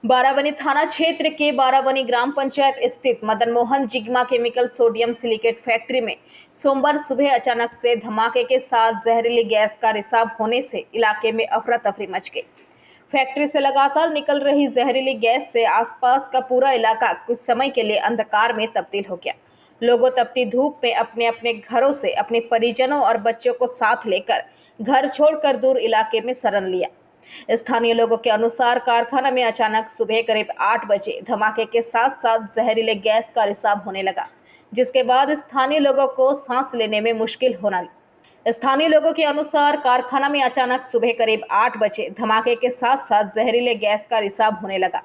बारावनी थाना क्षेत्र के बारावनी ग्राम पंचायत स्थित Madan Mohan Jigma chemical sodium silicate factory में सोमवार सुबह अचानक से धमाके के साथ जहरीली गैस का रिसाव होने से इलाके में अफरा तफरी मच गई। फैक्ट्री से लगातार निकल रही जहरीली गैस से आसपास का पूरा इलाका कुछ समय के लिए अंधकार में तब्दील हो गया। लोगों तपती धूप में अपने अपने घरों से अपने परिजनों और बच्चों को साथ लेकर घर छोड़कर दूर इलाके में शरण लिया। स्थानीय लोगों के अनुसार कारखाना में अचानक सुबह करीब 8 बजे धमाके के साथ साथ जहरीले गैस का रिसाव होने लगा, जिसके बाद स्थानीय लोगों को सांस लेने में मुश्किल होना। स्थानीय लोगों के अनुसार कारखाना में अचानक सुबह करीब 8 बजे धमाके के साथ साथ जहरीले गैस का रिसाव होने लगा,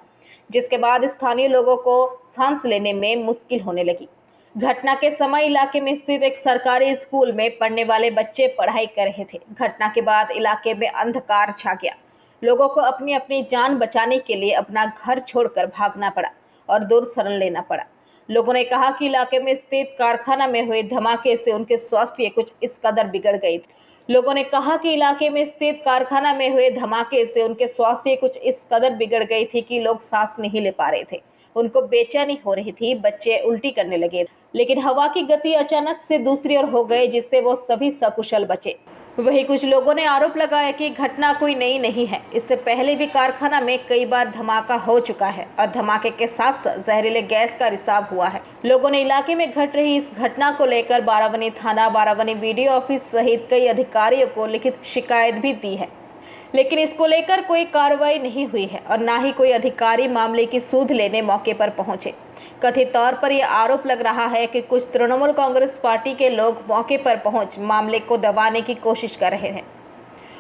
जिसके बाद स्थानीय लोगों को सांस लेने में मुश्किल होने लगी। घटना के समय इलाके में स्थित एक सरकारी स्कूल में पढ़ने वाले बच्चे पढ़ाई कर रहे थे। घटना के बाद इलाके में अंधकार छा गया। लोगों को अपनी अपनी जान बचाने के लिए अपना घर छोड़कर भागना पड़ा और दूर शरण लेना पड़ा। लोगों ने कहा कि इलाके में स्थित कारखाना में हुए धमाके से उनके स्वास्थ्य कुछ इस कदर बिगड़ गई थी। लोगों ने कहा कि इलाके में स्थित कारखाना में हुए धमाके से उनके स्वास्थ्य कुछ इस कदर बिगड़ गई थी कि लोग सांस नहीं ले पा रहे थे, उनको बेचैनी हो रही थी, बच्चे उल्टी करने लगे, लेकिन हवा की गति अचानक से दूसरी ओर हो गई, जिससे वो सभी सकुशल बचे। वहीं कुछ लोगों ने आरोप लगाया कि घटना कोई नई नहीं है, इससे पहले भी कारखाना में कई बार धमाका हो चुका है और धमाके के साथ साथ जहरीले गैस का रिसाव हुआ है। लोगों ने इलाके में घट रही इस घटना को लेकर बारावनी थाना, बारावनी वीडियो ऑफिस सहित कई अधिकारियों को लिखित शिकायत भी दी है, लेकिन इसको लेकर कोई कार्रवाई नहीं हुई है और न ही कोई अधिकारी मामले की सूध लेने मौके पर पहुंचे। कथित तौर पर यह आरोप लग रहा है कि कुछ तृणमूल कांग्रेस पार्टी के लोग मौके पर पहुंच मामले को दबाने की कोशिश कर रहे हैं।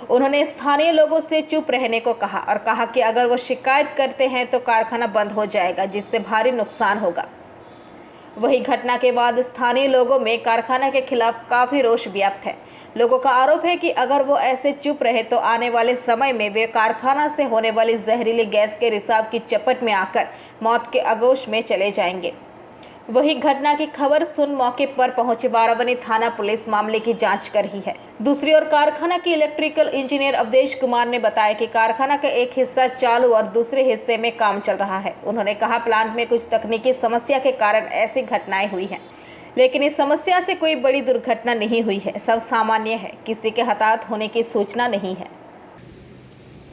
उन्होंने स्थानीय लोगों से चुप रहने को कहा और कहा कि अगर वो शिकायत करते हैं तो कारखाना बंद हो जाएगा, जिससे भारी नुकसान होगा। वही घटना के बाद स्थानीय लोगों में कारखाना के खिलाफ काफी रोष व्याप्त है। लोगों का आरोप है कि अगर वो ऐसे चुप रहे तो आने वाले समय में वे कारखाना से होने वाली जहरीली गैस के रिसाव की चपेट में आकर मौत के आगोश में चले जाएंगे। वही घटना की खबर सुन मौके पर पहुंचे बारावनी थाना पुलिस मामले की जांच कर रही है। दूसरी ओर कारखाना के इलेक्ट्रिकल इंजीनियर अवधेश कुमार ने बताया कि कारखाना का एक हिस्सा चालू और दूसरे हिस्से में काम चल रहा है। उन्होंने कहा प्लांट में कुछ तकनीकी समस्या के कारण ऐसी घटनाएं हुई हैं, लेकिन इस समस्या से कोई बड़ी दुर्घटना नहीं हुई है, सब सामान्य है, किसी के हताहत होने की सूचना नहीं है।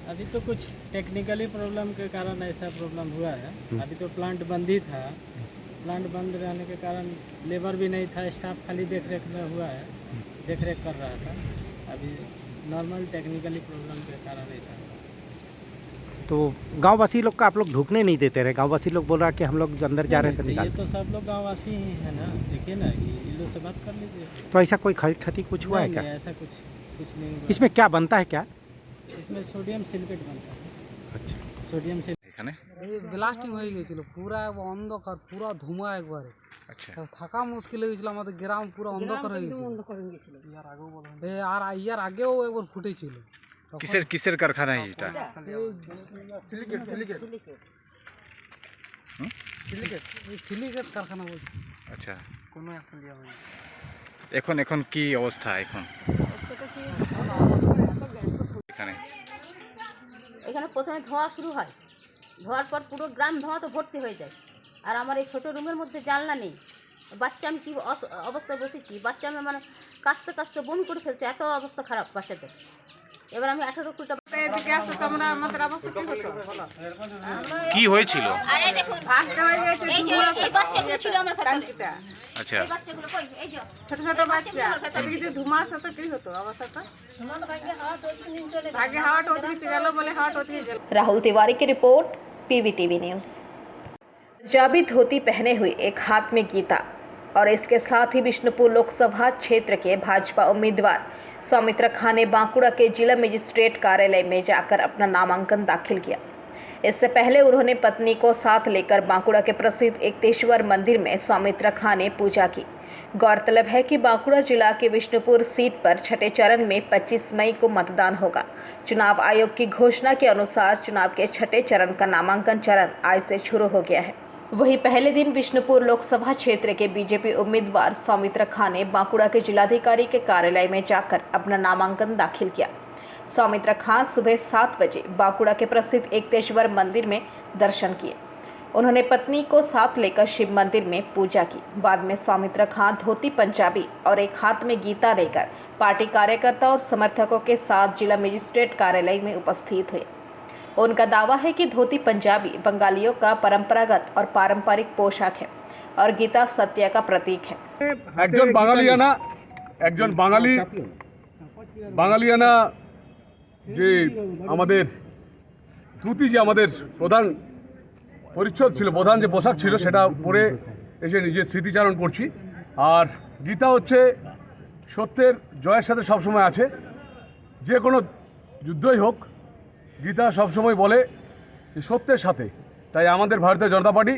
अभी तो कुछ टेक्निकली प्रॉब्लम के कारण ऐसा प्रॉब्लम हुआ है। अभी तो प्लांट बंद ही था। प्लांट बंद रहने के कारण लेबर भी नहीं था, स्टाफ खाली देख रेख में हुआ है, देख रेख कर रहा था। अभी नॉर्मल टेक्निकली प्रॉब्लम के कारण ऐसा हुआ। तो गांववासी लोग का आप लोग ढुकने नहीं देते रहे? गांववासी लोग बोल रहा कि हम लोग अंदर जा रहे थे निकाल। ये तो सब लोग गाँववासी ही है ना, देखिए ना, ये लोग से बात कर लीजिए। तो ऐसा कोई क्षति कुछ हुआ है क्या? ऐसा कुछ नहीं हुआ। इसमें क्या बनता है क्या? इसमें सोडियम सिलिकेट बनता है। अच्छा, सोडियम सिलिकेट এই ব্লাস্টিং হয়ে গিয়েছিল, পুরো অন্ধকার, পুরো ধোঁয়া একবারে। अच्छा। থাকা মুশকিল হয়ে গেছিল, আমাদের গ্রাম পুরো অন্ধকার হয়ে গেছিল। ইয়ার আগেও একবার ফুটেছিল। কিসের কারখানা এটা? সিলিকেট কারখানা বলছি। আচ্ছা, কোনো এখন দেওয়া হয়নি। এখন কি অবস্থা এখন এখানে? এখানে প্রথমে ধোঁয়া শুরু হয়, ধোঁয়ার পর পুরো গ্রাম ধোঁয়া তো ভর্তি হয়ে যায়। আর আমার এই ছোটো রুমের মধ্যে জানলা নেই, বাচ্চা আমি কী অবস্থায় বসেছি, বাচ্চা আমি মানে কাঁচতে কাঁচতে বমি করে ফেলছে, এত অবস্থা খারাপ বাচ্চাদের। এবার আমি 18 ফুলটা কি হয়েছিল? আচ্ছা, ছোট ছোট বাচ্চা যদি ধুমার সাথে কি হতো অবস্থাটা, আগে হাওয়াটা অতিরিক্ত গেল বলে হাওয়াটা অতিরিক্ত গেল। राहुल तिवारी की रिपोर्ट, PVTV न्यूज़। पंजाबी धोती पहने हुए एक हाथ में गीता और इसके साथ ही विष्णुपुर लोकसभा क्षेत्र के भाजपा उम्मीदवार सौमित्र खान ने बांकुड़ा के जिला मजिस्ट्रेट कार्यालय में जाकर अपना नामांकन दाखिल किया। इससे पहले उन्होंने पत्नी को साथ लेकर बांकुड़ा के प्रसिद्ध एकतेश्वर मंदिर में सौमित्र खान ने पूजा की। गौरतलब है कि बांकुड़ा जिला के विष्णुपुर सीट पर छठे चरण में 25 मई को मतदान होगा। चुनाव आयोग की घोषणा के अनुसार चुनाव के छठे चरण का नामांकन चरण आज से शुरू हो गया है। वहीं पहले दिन विष्णुपुर लोकसभा क्षेत्र के बीजेपी उम्मीदवार सौमित्र खान ने बांकुड़ा के जिलाधिकारी के कार्यालय में जाकर अपना नामांकन दाखिल किया। सौमित्र खां सुबह 7 बजे बांकुड़ा के प्रसिद्ध एकतेश्वर मंदिर में दर्शन किए। उन्होंने पत्नी को साथ लेकर शिव मंदिर में पूजा की। बाद में सौमित्र खां धोती पंजाबी और एक हाथ में गीता लेकर पार्टी कार्यकर्ता और समर्थकों के साथ जिला मजिस्ट्रेट कार्यालय में उपस्थित हुए। उनका दावा है कि धोती पंजाबी बंगालियों का परंपरागत और पारंपरिक पोशाक है और गीता सत्य का प्रतीक है। একজন বাঙালিয়ানা যে আমাদের ধুতি যে আমাদের প্রধান পরিচ্ছদ ছিল, প্রধান যে পোশাক ছিল, সেটা পরে এসে নিজের স্মৃতিচারণ করছি। আর গীতা হচ্ছে সত্যের জয়ের সাথে সবসময় আছে, যে কোনো যুদ্ধই হোক গীতা সবসময় বলে যে সত্যের সাথে। তাই আমাদের ভারতীয় জনতা পার্টি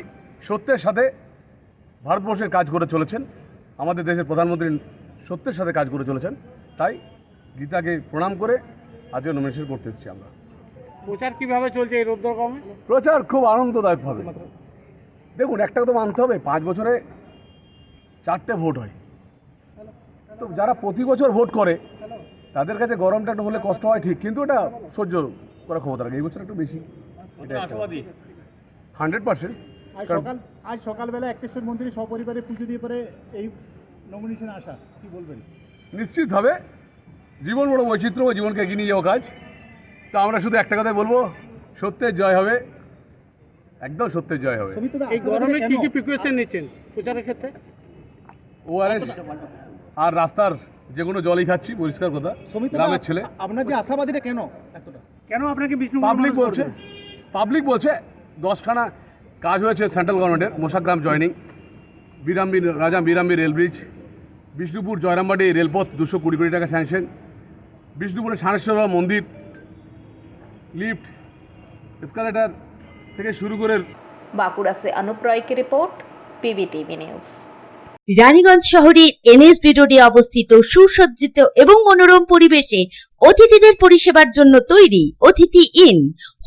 সত্যের সাথে ভারতবর্ষের কাজ করে চলেছেন, আমাদের দেশের প্রধানমন্ত্রী সত্যের সাথে কাজ করে চলেছেন। তাই গীতাকে প্রণাম করে আজকে নমিনেশন করতে এসেছি আমরা। প্রচার কিভাবে চলছে এই রৌদ্র কমে? প্রচার খুব আনন্দদায়কভাবে। দেখুন, একটা তো মানতে হবে, 5 বছরে 4টে ভোট হয়, তো যারা প্রতি বছর ভোট করে তাদের কাছে গরমটা একটু হলে কষ্ট হয় ঠিক, কিন্তু ওটা সহ্য করার ক্ষমতা রাখে। এই বছর একটু বেশি, এটা 100%। আজ সকালবেলা একটেশ্বর মন্দিরে সপরিবারে পুজো দিয়ে পরে এই নমিনেশন আসা, কি বলবেন? নিশ্চিত হবে জীবন বড় বৈচিত্র্য, জীবনকে এগিয়ে নিয়ে যাওয়া কাজ। তো আমরা শুধু একটা কথাই বলবো, সত্যের জয় হবে, একদম সত্যের জয় হবে। এই গরমে কি কি প্রিপারেশন নিচ্ছেন প্রচারের ক্ষেত্রে? ওআরএস আর রাস্তার যে কোনো জলই খাচ্ছি, পরিষ্কার কথা, গ্রামের ছেলে। আপনার যে আশাবাদীটা কেন এতটা, কেন আপনাকে বিষ্ণু পাবলিক বলছে 10খানা কাজ হয়েছে সেন্ট্রাল গভর্নমেন্টের। মোশাগ্রাম জয়নিং, রাজা বিরামবীর রেল ব্রিজ, বিষ্ণুপুর জয়রামবাটি রেলপথ 220 কোটি টাকা স্যাংশন, বিষ্ণুপুরে সানেশ্বর বাবা মন্দির, লিফট, এসকালেটার থেকে শুরু করে। बांकुड़ा से अनुप रॉय की रिपोर्ट, PBTV न्यूज। রানীগঞ্জ শহরের NSB রোডে অবস্থিত সুসজ্জিত এবং মনোরম পরিবেশে অতিথিদের পরিষেবার জন্য তৈরি অতিথি in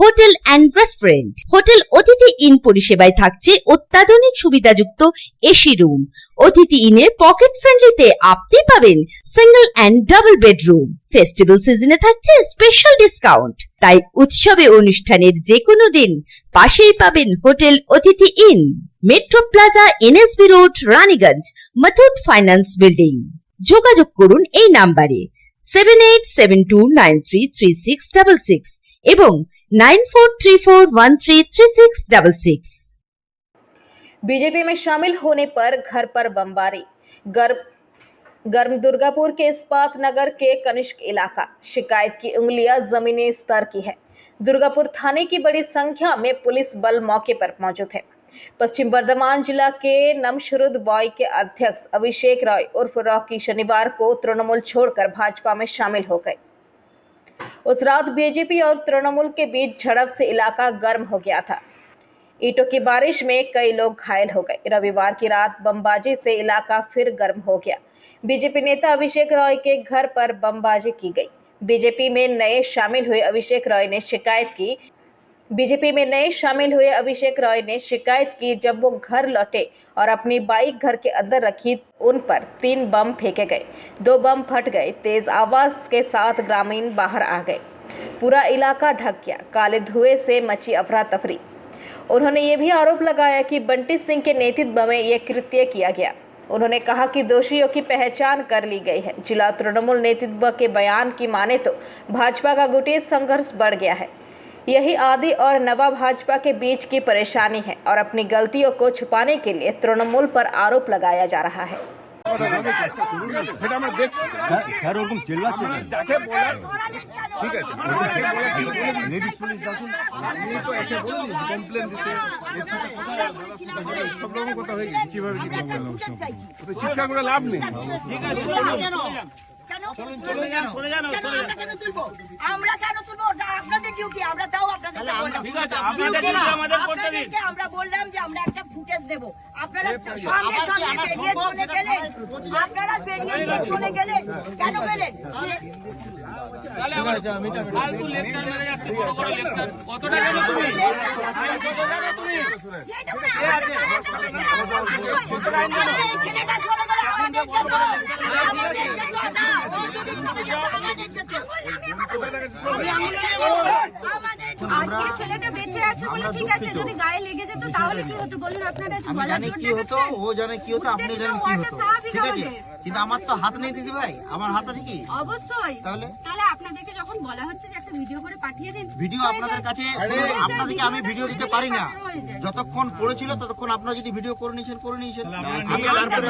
hotel and restaurant. Hotel অতিথি ইন পরিষেবায় থাকছে অত্যাধুনিক সুবিধাযুক্ত এসি রুম। অতিথি ইনে পকেট ফ্রেন্ডলিতে আপনি পাবেন single and double bedroom. Festival সিজনে থাকছে স্পেশাল ডিসকাউন্ট। তাই উৎসবে অনুষ্ঠানের যে কোনো দিন পাশেই পাবেন হোটেল অতিথি in, metro plaza, NSB road, Raniganj, Muthoot finance building. যোগাযোগ করুন এই নাম্বারে 7872933666 এবং 9434133666। बीजेपी में शामिल होने पर घर पर बमबारी। गर्म दुर्गापुर के इस्पात नगर के कनिष्क इलाका शिकायत की उंगलियां जमीनी स्तर की है। दुर्गापुर थाने की बड़ी संख्या में पुलिस बल मौके पर मौजूद है। पश्चिम बर्धमान जिला के नमशरुद बॉय के अध्यक्ष अभिषेक रॉय उर्फ रॉकी शनिवार को तृणमूल छोड़कर भाजपा में शामिल हो गए। उस रात बीजेपी और तृणमूल के बीच झड़प से इलाका गर्म हो गया था। ईंटों की बारिश में कई लोग घायल हो गए। रविवार की रात बमबाजी से इलाका फिर गर्म हो गया। बीजेपी नेता अभिषेक रॉय के घर पर बमबाजी की गई। बीजेपी में नए शामिल हुए अभिषेक रॉय ने शिकायत की जब वो घर लौटे और अपनी बाइक घर के अंदर रखी, उन पर 3 बम फेंके गए। 2 बम फट गए। तेज आवाज के साथ ग्रामीण बाहर आ गए। पूरा इलाका ढक गया। काले धुएं से मची अफरा तफरी। उन्होंने ये भी आरोप लगाया कि बंटी सिंह के नेतृत्व में यह कृत्य किया गया। उन्होंने कहा कि दोषियों की पहचान कर ली गई है। जिला तृणमूल नेतृत्व के बयान की माने तो भाजपा का गुटीय संघर्ष बढ़ गया है। यही आदि और नवा भाजपा के बीच की परेशानी है और अपनी गलतियों को छुपाने के लिए तृणमूल पर आरोप लगाया जा रहा है। শিক্ষা করে লাভ নেই। আমরা কেন তুলবো? ওটা আপনাদের ডিউটি, আমরা তাও আপনাদের আমরা বললাম যে আমরা একটা ফুটেজ দেব। আপনারা সঙ্গে সঙ্গে বেরিয়ে চলে গেলেন। আপনারা বেরিয়ে চলে গেলেন কেন গেলেন? যেটুকু আমাদের পাড়ার সমস্যা আমাদের এই ছেলেটা চলে গেল আমাদের জন্য না ও যদি চলে যেত আমাদের জন্য আজকে ছেলেটা বেঁচে আছে বলে ঠিক আছে, যদি গায়ে লেগে যেত তাহলে কি হতো বলুন আপনারা? আমি জানি কি হতো, ও জানে কি হতো, আপনি জানেন কি হতো, ঠিক আছে? কিন্তু আমার তো হাত নেই দিদি ভাই, আমার হাত আছে কি? অবশ্যই। তাহলে আপনাদেরকে যখন বলা হচ্ছে যে একটা ভিডিও করে পাঠিয়ে দিন, ভিডিও আপনাদের কাছে, আপনাদেরকে আমি ভিডিও দিতে পারি না। যতক্ষণ পড়েছিল ততক্ষণ আপনারা যদি ভিডিও করে নিয়েছেন আমি তারপরে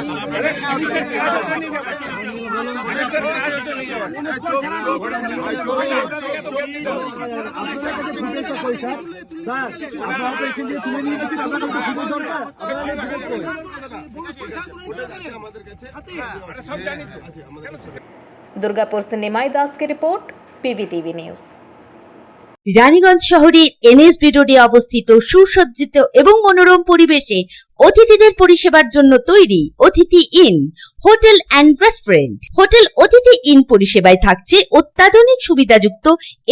दुर्गापुर से निमाई दास की रिपोर्ट, पीबीटीवी न्यूज। রানীগঞ্জ শহরের এনএসবি রোডে অবস্থিত সুসজ্জিত এবং মনোরম পরিবেশে অতিথিদের পরিষেবার জন্য তৈরি অতিথি in hotel and restaurant. Hotel অতিথি ইন পরিষেবায় থাকছে অত্যাধুনিক সুবিধাযুক্ত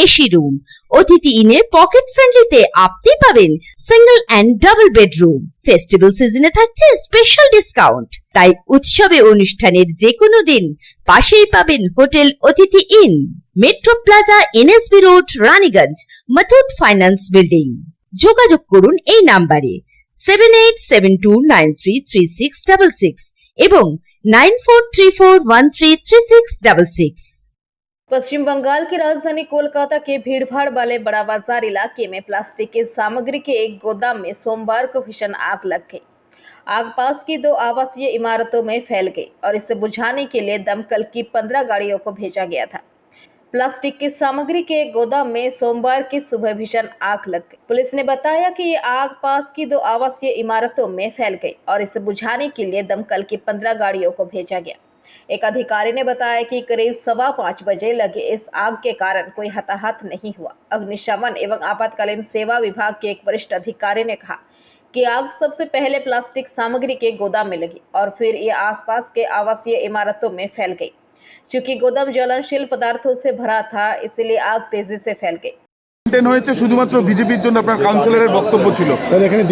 এসি রুম। অতিথি ইনে পকেট ফ্রেন্ডলিতে আপনি পাবেন single and double bedroom. Festival সিজনে থাকছে স্পেশাল ডিসকাউন্ট। তাই উৎসবে অনুষ্ঠানের যে কোনো দিন পাশেই পাবেন হোটেল অতিথি in, metro plaza, NSB road, Raniganj, Muthoot finance building. যোগাযোগ করুন এই নাম্বারে 7872933666 এবং 9434133666। पश्चिम बंगाल की राजधानी कोलकाता के भीड़भाड़ वाले बड़ा बाजार इलाके में प्लास्टिक की सामग्री के एक गोदाम में सोमवार को भीषण आग लग गई। आग पास की 2 आवासीय इमारतों में फैल गई और इसे बुझाने के लिए दमकल की 15 गाड़ियों को भेजा गया था। प्लास्टिक की सामग्री के एक गोदाम में सोमवार की सुबह भीषण आग लग गई। पुलिस ने बताया कि ये आग पास की 2 आवासीय इमारतों में फैल गई और इसे बुझाने के लिए दमकल की 15 गाड़ियों को भेजा गया। एक अधिकारी ने बताया कि करीब 5:15 बजे लगे इस आग के कारण कोई हताहत नहीं हुआ। अग्निशमन एवं आपातकालीन सेवा विभाग के एक वरिष्ठ अधिकारी ने कहा कि आग सबसे पहले प्लास्टिक सामग्री के गोदाम में लगी और फिर ये आसपास के आवासीय इमारतों में फैल गई। चूंकि गोदाम ज्वलनशील पदार्थों से भरा था, इसलिए आग तेजी से फैल गई। হয়েছে শুধুমাত্র বিজেপির জন্য আপনার কাউন্সিলরের বক্তব্য ছিল,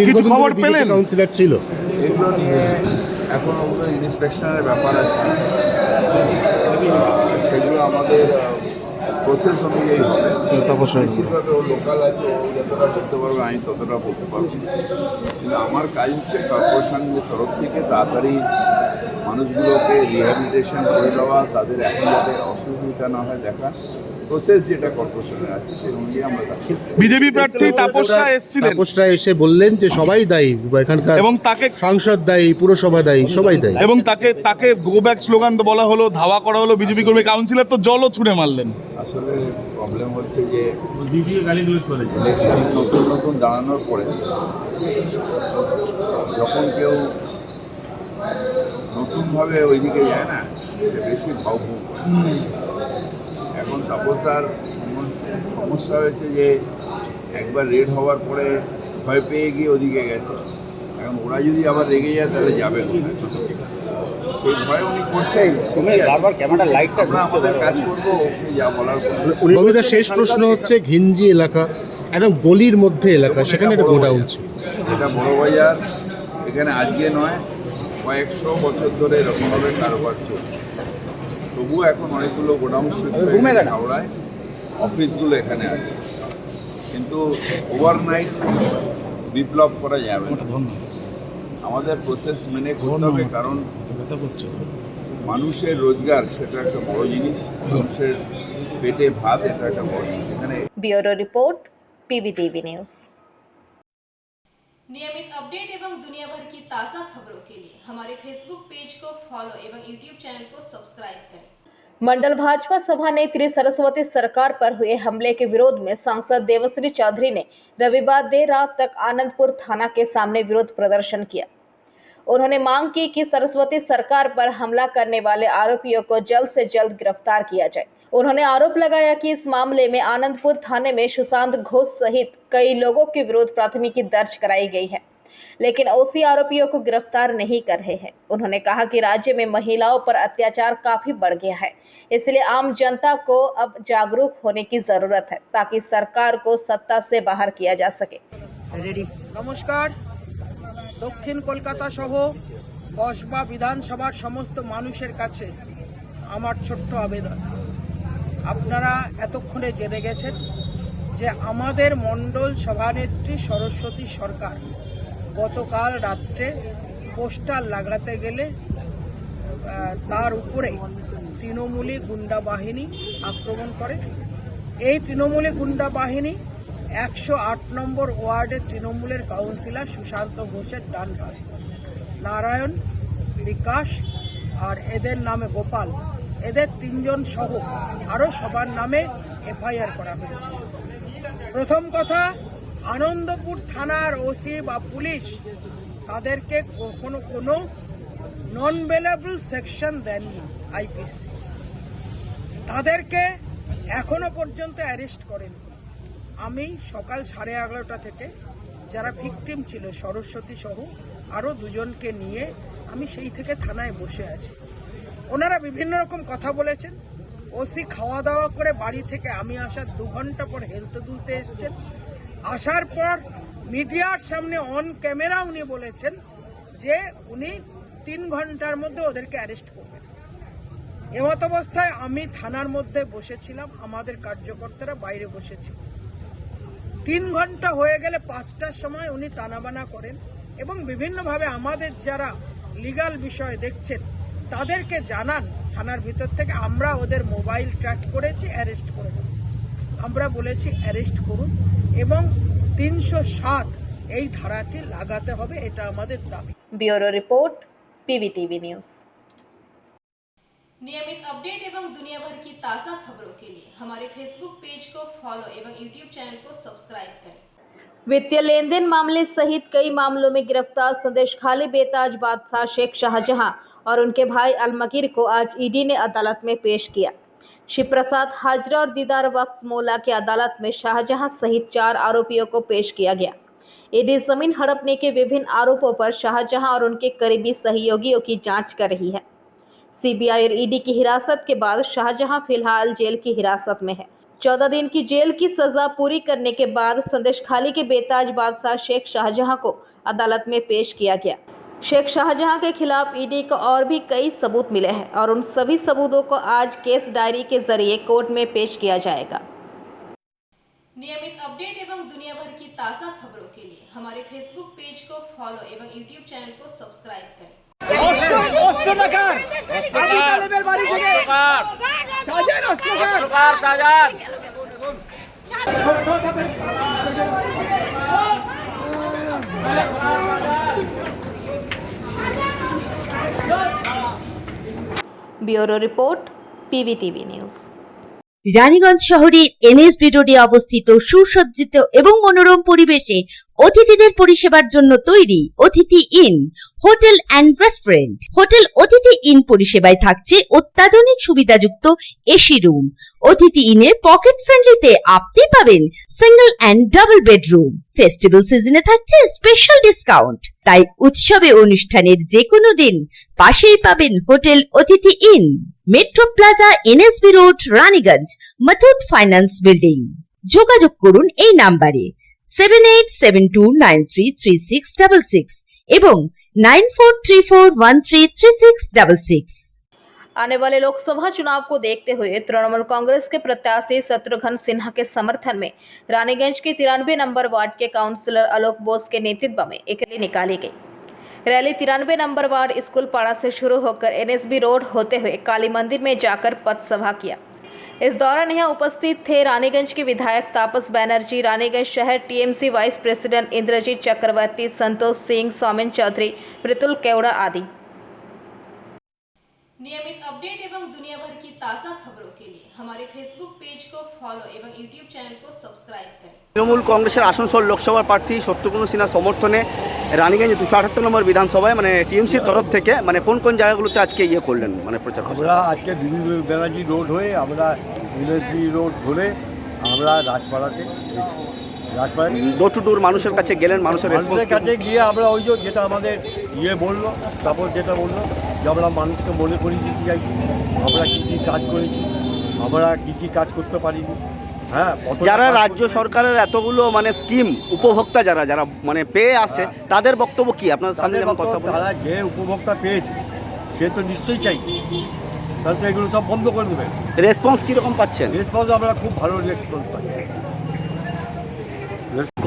কিছু খবর পেলেন? কাউন্সিলর ছিল, এগুলো নিয়ে এখন ইন্সপেকশনের ব্যাপার আছে, সেগুলো আমাদের প্রসেস অনুযায়ী হবে। বেশিরভাগ ও লোকাল আছে, ও যতটা বলতে পারবে আমি ততটা বলতে পারবো, কিন্তু আমার কাজ হচ্ছে কর্পোরেশনের তরফ থেকে তাড়াতাড়ি মানুষগুলোকে রিহ্যাবিলিটেশন করে দেওয়া, তাদের এখন যাতে অসুবিধা না হয় দেখা, প্রসেস যেটা কর্পোরেশনের আছে সেই অনুযায়ী আমরা কাজ করব। বিজেপি প্রার্থী তাপসরা এসেছিলেন, তাপসরা এসে বললেন যে সবাই দায়ী, এখানকার এবং তাকে সাংসদ দায়ী, পুরসভা দায়ী, সবাই দায়ী, এবং তাকে গো ব্যাক স্লোগান বলা হলো, ধাওয়া করা হলো। বিজেপি কর্মী কাউন্সিলর তো জলও ছুঁড়ে মারলেন। আসলে প্রবলেম হচ্ছে যে ইলেকশন নতুন দাঁড়ানোর পরে যখন কেউ নতুনভাবে ওইদিকে যায় না, সে বেশি ভাবুক। এখন তাপসদার সমস্যা হয়েছে যে একবার রেড হওয়ার পরে ভয় পেয়ে গিয়ে ওদিকে গেছে। এখন ওরা যদি আবার রেগে যায় তাহলে যাবে কোথায়? সেই ভয় উনি করছেন। আমরা আমাদের কাজ করবো, ওকে যা বলার বলবো। শেষ প্রশ্ন হচ্ছে, ঘিঞ্জি এলাকা একদম গলির মধ্যে এলাকা, সেখানে একটা গোডাউন ছিল। এটা বড় বাজার, এখানে আজকে নয় কয়েকশো বছর ধরে এরকমভাবে কারোবার চলছে। তবুও এখন অনেকগুলো গোডাউন হাওড়ায়, অফিসগুলো এখানে আছে, কিন্তু ওভারনাইট বিপ্লব করা যাবে না। আমাদের প্রসেস মেনে করতে হবে, কারণ মানুষের রোজগার সেটা একটা বড় জিনিস, মানুষের পেটে ভাত এটা একটা বড় জিনিস। এখানে ब्यूरो रिपोर्ट, पीबीटीवी न्यूज। नियमित अपडेट एवं दुनिया भर की ताज़ा खबरों के लिए हमारे फेसबुक पेज को फॉलो एवं यूट्यूब चैनल को सब्सक्राइब करें। मंडल भाजपा सभा ने त्री सरस्वती सरकार पर हुए हमले के विरोध में सांसद देवश्री चौधरी ने रविवार देर रात तक आनंदपुर थाना के सामने विरोध प्रदर्शन किया। उन्होंने मांग की कि सरस्वती सरकार पर हमला करने वाले आरोपियों को जल्द से जल्द गिरफ्तार किया जाए। उन्होंने आरोप लगाया कि इस मामले में आनंदपुर थाने में सुशांत घोष सहित कई लोगों के विरुद्ध प्राथमिकी दर्ज कराई गई है, लेकिन ओसी आरोपियों को गिरफ्तार नहीं कर रहे हैं। उन्होंने कहा कि राज्य में महिलाओं पर अत्याचार काफी बढ़ गया है, इसलिए आम जनता को अब जागरूक होने की जरूरत है ताकि सरकार को सत्ता से बाहर किया जा सके। নমস্কার। দক্ষিণ কলকাতা সহ কসবা বিধানসভার সমস্ত মানুষের কাছে আমার ছোট্ট আবেদন, আপনারা এতক্ষণে জেনে গেছেন যে আমাদের মণ্ডল সভানেত্রী সরস্বতী সরকার গতকাল রাত্রে পোস্টার লাগাতে গেলে তার উপরে তৃণমূলী গুন্ডা বাহিনী আক্রমণ করে। এই তৃণমূলী গুন্ডা বাহিনী 108 নম্বর ওয়ার্ডের তৃণমূলের কাউন্সিলর সুশান্ত ঘোষের ডান পাশে নারায়ণ, বিকাশ আর এদের নামে গোপাল, এদের 3 জন সহ আরও সবার নামে এফআইআর করা হয়েছে। প্রথম কথা, আনন্দপুর থানার ওসি বা পুলিশ তাদেরকে কখনো কোনো নন বেলেবল সেকশন দেননি আইপিসি, তাদেরকে এখনো পর্যন্ত অ্যারেস্ট করেনি। আমি সকাল 11:30 থেকে যারা ভিকটিম ছিল সরস্বতী সহ আরও 2 জনকে নিয়ে আমি সেই থেকে থানায় বসে আছি। ওনারা বিভিন্ন রকম কথা বলেছেন। ওসি খাওয়া দাওয়া করে বাড়ি থেকে আমি আসার 2 ঘন্টা পর হেলতে দুলতে এসছেন। আসার পর মিডিয়ার সামনে অন ক্যামেরা উনি বলেছেন যে উনি 3 ঘন্টার মধ্যে ওদেরকে অ্যারেস্ট করবেন। এমত অবস্থায় আমি থানার মধ্যে বসেছিলাম, আমাদের কার্যকর্তারা বাইরে বসেছিল। 3 ঘন্টা হয়ে গেলে 5টার সময় উনি টানাবানা করেন এবং বিভিন্নভাবে আমাদের যারা লিগাল বিষয় দেখছেন তাদেরকে জানান থানার ভিতর থেকে, আমরা ওদের মোবাইল ট্র্যাক করেছি, অ্যারেস্ট করে দেব। আমরা বলেছি অ্যারেস্ট করুন এবং 307 এই ধারাটি লাগাতে হবে, এটা আমাদের দাবি। Bureau report PVTV news. नियमित अपडेट एवं दुनिया भर की ताज़ा खबरों के लिए हमारे फेसबुक पेज को फॉलो एवं यूट्यूब चैनल को सब्सक्राइब करें। वित्तीय लेन देन मामले सहित कई मामलों में गिरफ्तार संदेश खाली बेताज बादशाह शेख शाहजहां और उनके भाई अलमकीर को आज ईडी ने अदालत में पेश किया। शिव प्रसाद हाजरा और दीदार बख्श मोला की अदालत में शाहजहां सहित 4 आरोपियों को पेश किया गया। ईडी जमीन हड़पने के विभिन्न आरोपों पर शाहजहां और उनके करीबी सहयोगियों की जांच कर रही है। सीबीआई और ईडी की हिरासत के बाद शाहजहां फिलहाल जेल की हिरासत में है। 14 दिन की जेल की सजा पूरी करने के बाद संदेश खाली के बेताज बादशाह शेख शाहजहां को अदालत में पेश किया गया। शेख शाहजहां के खिलाफ ईडी को और भी कई सबूत मिले हैं और उन सभी सबूतों को आज केस डायरी के जरिए कोर्ट में पेश किया जाएगा। नियमित अपडेट एवं दुनिया भर की ताज़ा खबरों के लिए हमारे फेसबुक पेज को फॉलो एवं यूट्यूब चैनल को सब्सक्राइब करें। Bureau report PVTV news. Raniganj শহরের এনএসবি রোডে অবস্থিত সুসজ্জিত এবং মনোরম পরিবেশে অতিথিদের পরিষেবার জন্য তৈরি অতিথি in hotel and restaurant. Hotel অতিথি ইন পরিষেবায় থাকছে অত্যাধুনিক সুবিধাযুক্ত এসি রুম। অতিথি ইনে পকেট ফ্রেন্ডলিতে আপনি পাবেন single and double bedroom. Festival সিজনে থাকছে স্পেশাল ডিসকাউন্ট, তাই উৎসবে অনুষ্ঠানের যে কোনো দিন পাশেই পাবেন হোটেল অতিথি in, metro plaza, NSB road, Raniganj, Muthoot finance building. যোগাযোগ করুন এই নাম্বারে 7872933666 এবং 9434133666। आने वाले लोकसभा चुनाव को देखते हुए तृणमूल कांग्रेस के प्रत्याशी शत्रुघ्न सिन्हा के समर्थन में रानीगंज के 93 नंबर वार्ड के काउंसलर आलोक बोस के नेतृत्व में एक रैली निकाली गई। रैली 93 नंबर वार्ड स्कूल पाड़ा से शुरू होकर एनएसबी रोड होते हुए काली मंदिर में जाकर पथ सभा किया। इस दौरान यहाँ उपस्थित थे रानीगंज के विधायक तापस बनर्जी, रानीगंज शहर टीएमसी वाइस प्रेसिडेंट इंद्रजीत चक्रवर्ती, संतोष सिंह, सौमेन चौधरी, मृतुल केवड़ा आदि। नियमित अपडेट एवं दुनिया भर की ताज़ा खबरों के लिए हमारे फेसबुक पेज को फॉलो एवं यूट्यूब चैनल को सब्सक्राइब करें। তৃণমূল কংগ্রেসের আসানসোল লোকসভার প্রার্থী শত্রুঘ্ন সিনহার সমর্থনে রানীগঞ্জ 278 নম্বর বিধানসভায় টিএমসির তরফ থেকে কোন কোন জায়গাগুলোতে আজকে করলেন প্রচার? আমরা আজকে বিবি ব্যানার্জি রোড হয়ে আমরা এনএসবি রোড ধরে আমরা রাজপাড়াতে এসেছি। রাজপাড়া ডোর টু ডোর মানুষের কাছে গেলেন, মানুষের কাছে গিয়ে আমরা ওই যেটা আমাদের বললো, তারপর যেটা বললো যে আমরা মানুষকে মনে করিয়ে দিতে চাইছি আমরা কী কী কাজ করেছি, আমরা কী কী কাজ করতে পারিনি, হ্যাঁ যারা রাজ্য সরকারের এতগুলো মানে স্কিম উপভোক্তা যারা যারা মানে পেয়ে আসে তাদের বক্তব্য কি আপনার সামনে যেমন কথা বলুন। তারা যে উপভোক্তা পেয়েছে সে তো নিশ্চয়ই চাই, তাহলে তো এগুলো সব বন্ধ করে দেবে। রেসপন্স কীরকম পাচ্ছেন? রেসপন্স আমরা খুব ভালো রেসপন্স পাই।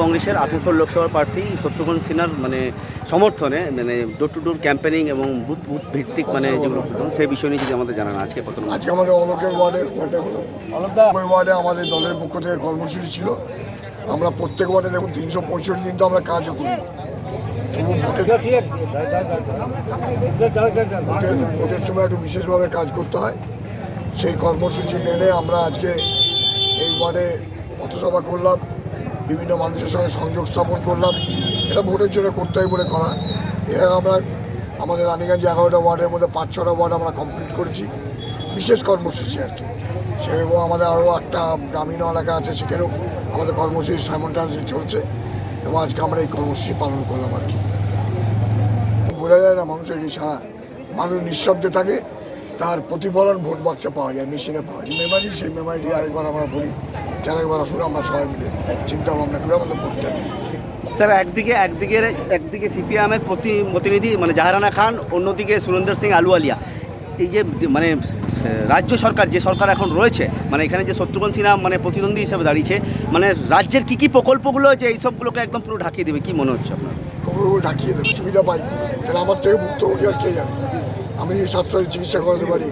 কংগ্রেসের আসানসোল লোকসভা প্রার্থী শত্রুঘ্ন সিনহার মানে সমর্থনে মানে ডোর টু ডোর ক্যাম্পেনিং এবং বুথ বুথ ভিত্তিক মানে যেগুলো সেই বিষয় নিয়ে যদি আমাদের জানান আজকে কত। আজকে আমাদের অলোকের ওই ওয়ার্ডে আমাদের দলের পক্ষ থেকে কর্মসূচি ছিল। আমরা প্রত্যেক ওয়ার্ডে দেখুন 365 দিন তো আমরা কাজও করি, ভোটের সময় একটু বিশেষভাবে কাজ করতে হয়। সেই কর্মসূচি মেনে আমরা আজকে এই ওয়ার্ডে পথসভা করলাম, বিভিন্ন মানুষের সঙ্গে সংযোগ স্থাপন করলাম। এটা ভোটের জন্য করতে হয় বলে করা। এর আমরা আমাদের রানীগঞ্জ 11টা ওয়ার্ডের মধ্যে 5-6টা ওয়ার্ড আমরা কমপ্লিট করেছি, বিশেষ কর্মসূচি আর কি। সে এবং আমাদের আরও একটা গ্রামীণ এলাকা আছে, সেখানেও আমাদের কর্মসূচি সাইমultaneously চলছে এবং আজকে আমরা এই কর্মসূচি পালন করলাম আর কি। বোঝা যায় না মানুষের কি সারা মানুষ নিঃশব্দে থাকে, তার প্রতিফলন ভোট বাক্সে পাওয়া যায়, মেশিনে পাওয়া যায়। মেমারি সেই মেমারিটি আরেকবার আমরা বলি, আরেকবার আসলে আমরা সবাই মিলে চিন্তা ভাবনা করে আমাদের ভোটটা নিই। স্যার একদিকে সিপিএমের প্রতিনিধি মানে জাহারানা খান, অন্যদিকে সুরেন্দ্র সিং আলুওয়ালিয়া। এই যে মানে রাজ্য সরকার যে সরকার এখন রয়েছে মানে এখানে যে শত্রুঘ্ন সিনহা মানে প্রতিদ্বন্দ্বী হিসেবে দাঁড়িয়েছে, মানে রাজ্যের কী প্রকল্পগুলো যে এইসবগুলোকে একদম পুরো ঢাকিয়ে দেবে, কি মনে হচ্ছে আপনার? প্রকল্পগুলো ঢাকিয়ে দেবে, সুবিধা পাই, তাহলে আমার থেকে ভুক্তভোগী আর কে জানে। আমি যদি সাশ্রয়ী চিকিৎসা করাতে পারি,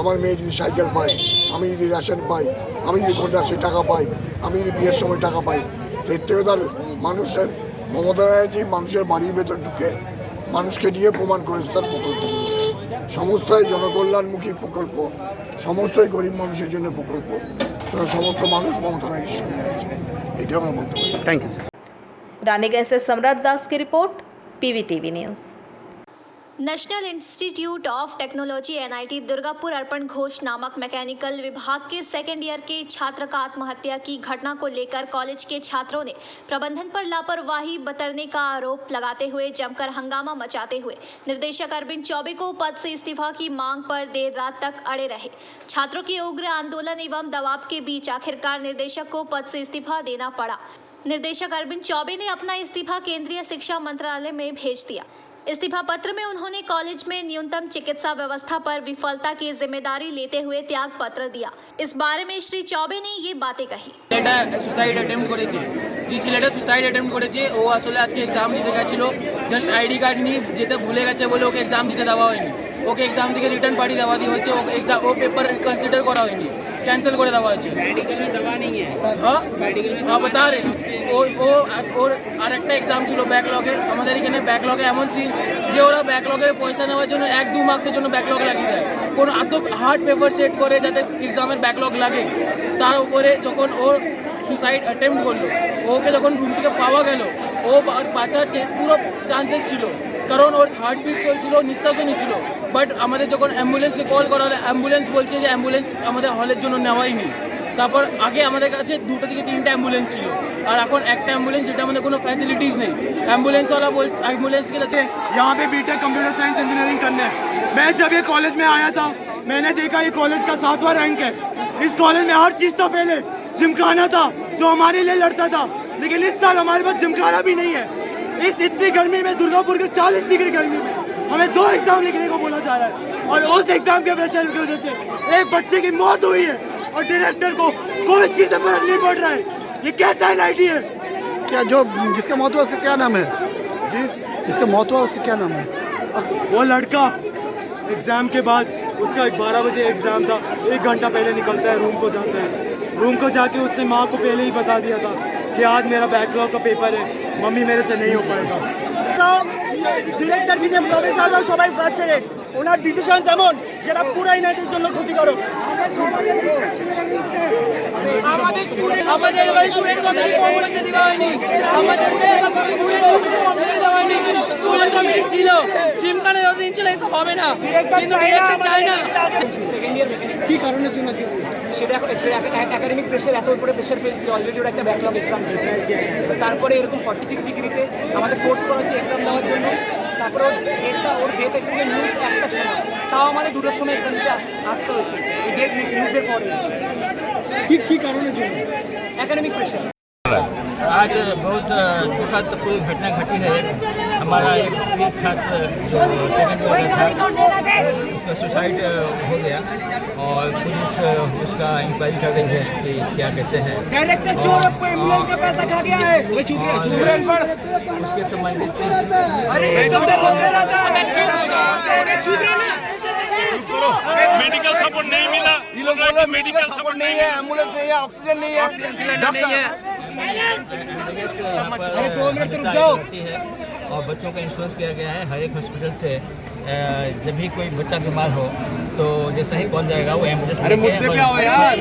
আমার মেয়ে যদি সাইকেল পাই, আমি যদি রেশন পাই, আমি যদি কন্যাশ্রী টাকা পাই, আমি যদি বিয়ের সময় টাকা পাই, তো এর থেকে তার মানুষের মমতা ব্যানার্জি মানুষের বাড়ির ভেতর ঢুকে মানুষকে নিয়ে প্রমাণ করেছে তার প্রকল্পগুলো। সমস্তই জনকল্যাণমুখী প্রকল্প, সমস্তই গরিব মানুষের জন্য প্রকল্প, সমস্ত মানুষ মমতা ব্যানার্জির সঙ্গে আছে, এটা আমরা বলতে পারি। Thank you sir. रानीगंज से सम्राट दास की रिपोर्ट, PVTV news. National Institute of Technology NIT Durgapur Arpan Ghosh नामक मैकेनिकल विभाग के सेकेंड ईयर के छात्र का आत्महत्या की घटना को लेकर कॉलेज के छात्रों ने प्रबंधन पर लापरवाही बरतने का आरोप लगाते हुए जमकर हंगामा मचाते हुए निर्देशक अरविंद चौबे को पद से इस्तीफा की मांग पर देर रात तक अड़े रहे। छात्रों के उग्र आंदोलन एवं दबाव के बीच आखिरकार निर्देशक को पद से इस्तीफा देना पड़ा। निर्देशक अरविंद चौबे ने अपना इस्तीफा केंद्रीय शिक्षा मंत्रालय में भेज दिया। इस्तीफा पत्र में उन्होंने कॉलेज में न्यूनतम चिकित्सा व्यवस्था पर विफलता की जिम्मेदारी लेते हुए त्याग पत्र दिया। इस बारे में श्री चौबे ने ये बातें कही। সুসাইড অ্যাটেম্প্ট করেছে, যে ছেলেটা সুসাইড অ্যাটেম্প্ট করেছে ও আসলে আজকে এক্সাম দিতে গেছিলো, জাস্ট আইডি কার্ড নিয়ে যেতে ভুলে গেছে বলে ওকে এক্সাম দিতে দেওয়া হয়নি। ওকে এক্সাম থেকে রিটার্ন পাঠিয়ে দেওয়া হয়েছে, ও পেপার কনসিডার করা হয়নি, ক্যান্সেল করে দেওয়া হয়েছে। হ্যাঁ বতা রে ওর আর একটা এক্সাম ছিল ব্যাকলগের। আমাদের এখানে ব্যাকলগে এমন সিন যে ওরা ব্যাকলগের পয়সা নেওয়ার জন্য 1-2 মার্কসের জন্য ব্যাকলগ লাগিয়ে দেয়, কোনো এত হার্ড পেপার সেট করে যাতে এক্সামের ব্যাকলগ লাগে। তার উপরে যখন ওর সুসাইড অ্যাটেম্প্ট করলো, ওকে যখন রুম থেকে পাওয়া গেল, ও বাঁচার পুরো চান্সেস ছিল, কারণ ওর হার্টবিট চলছিল, নিঃশ্বাসও নিচ্ছিল। বাট আমাদের যখন অ্যাম্বুলেন্সকে কল করা হলে অ্যাম্বুলেন্স বলছে যে অ্যাম্বুলেন্স আমাদের হলের জন্য নেওয়াই নি। তারপর আগে আমাদের কাছে 2 থেকে 3টা অ্যাম্বুলেন্স ছিল, আর এখন একটা অ্যাম্বুলেন্স, যেটা আমাদের কোনো ফ্যাসিলিটিস নেই। অ্যাম্বুলেন্সওয়ালা অ্যাম্বুলেন্সকে যাতে यहाँ पे बीटेक कंप्यूटर साइंस इंजीनियरिंग करने मैं जब ये कॉलेज में आया था, मैंने देखा ये कॉलेज का 7वां रैंक है। इस कॉलेज में हर चीज़ था, पहले जिमखाना था जो हमारे लिए लड़ता था, लेकिन इस साल हमारे पास जिमखाना भी नहीं है। इस इतनी गर्मी में, दुर्गापुर के 40 डिग्री गर्मी में हमें 2 एग्ज़ाम लिखने को बोला जा रहा है, और उस एग्ज़ाम के प्रेशर की वजह से एक बच्चे की मौत हुई है और डायरेक्टर को कोई चीज़ से फर्क नहीं पड़ रहा है। ये कैसा NIT है? क्या जो जिसका मौत हुआ उसका क्या नाम है जी? जिसका मौत हुआ उसका क्या नाम है? वो लड़का एग्ज़ाम के बाद उसका 12 बजे एग्ज़ाम था, 1 घंटा पहले निकलता है, रूम को जाता है। रूम को जाके उसने माँ को पहले ही बता दिया था कि आज मेरा बैकलॉग का पेपर है, मम्मी मेरे से नहीं हो पाएगा। ডিরেক্টর যিনি প্রফেসর সবাই ফ্রাস্ট্রেটেড, ওনার ডিসিশন এমন যেটা পুরো ইউনাইটের জন্য ক্ষতিকারক। আমাদের স্টুডেন্ট আমাদের স্টুডেন্ট কমিটি করতে দেওয়া হয়নি, আমাদের স্টুডেন্ট কমিটি করতে দেওয়া হয়নি। স্টুডেন্ট কমিটি ছিল, জিমখানা যতদিন ছিল এসব হবে না, কিন্তু ডিরেক্টর চায় না। কি কারণের জন্য সেটা একাডেমিক প্রেশার, এত উপরে প্রেশার ফেলছিল, অলরেডি ওর একটা ব্যাকলগ এক্সাম ছিল। তারপরে এরকম 46 ডিগ্রিতে আমাদের ফোর্স করা হচ্ছে এক্সাম দেওয়ার জন্য। তারপরে ওর ডেট থেকে নিউজ 1টার সময়, তাও আমাদের 2টার সময় এক্সাম দিতে আসতে হচ্ছে, এই ডেট নিউজের পরে। কি কারণের জন্য? Academic pressure. आज बहुत दुखद पूरी घटना घटी है। हमारा एक वीर छात्र जो सेकंड ईयर था उसका सुसाइड हो गया और पुलिस उसका इंक्वायरी कर रही है कि क्या कैसे है। डायरेक्टर चोर आपको एम्बुलेंस का पैसा खा गया है। उसके संबंधित मेडिकल सपोर्ट नहीं मिला, ये लोग बोल रहे मेडिकल सपोर्ट नहीं है, एम्बुलेंस नहीं है, ऑक्सीजन नहीं है, नहीं है। अरे 2 मिनट रुक जाओ। और बच्चों का इंश्योरेंस किया गया है। हर एक हॉस्पिटल से जब भी कोई बच्चा बीमार हो तो जैसा ही कौन जाएगा वो एम्बुलेंस। अरे मुद्दे पे आओ यार।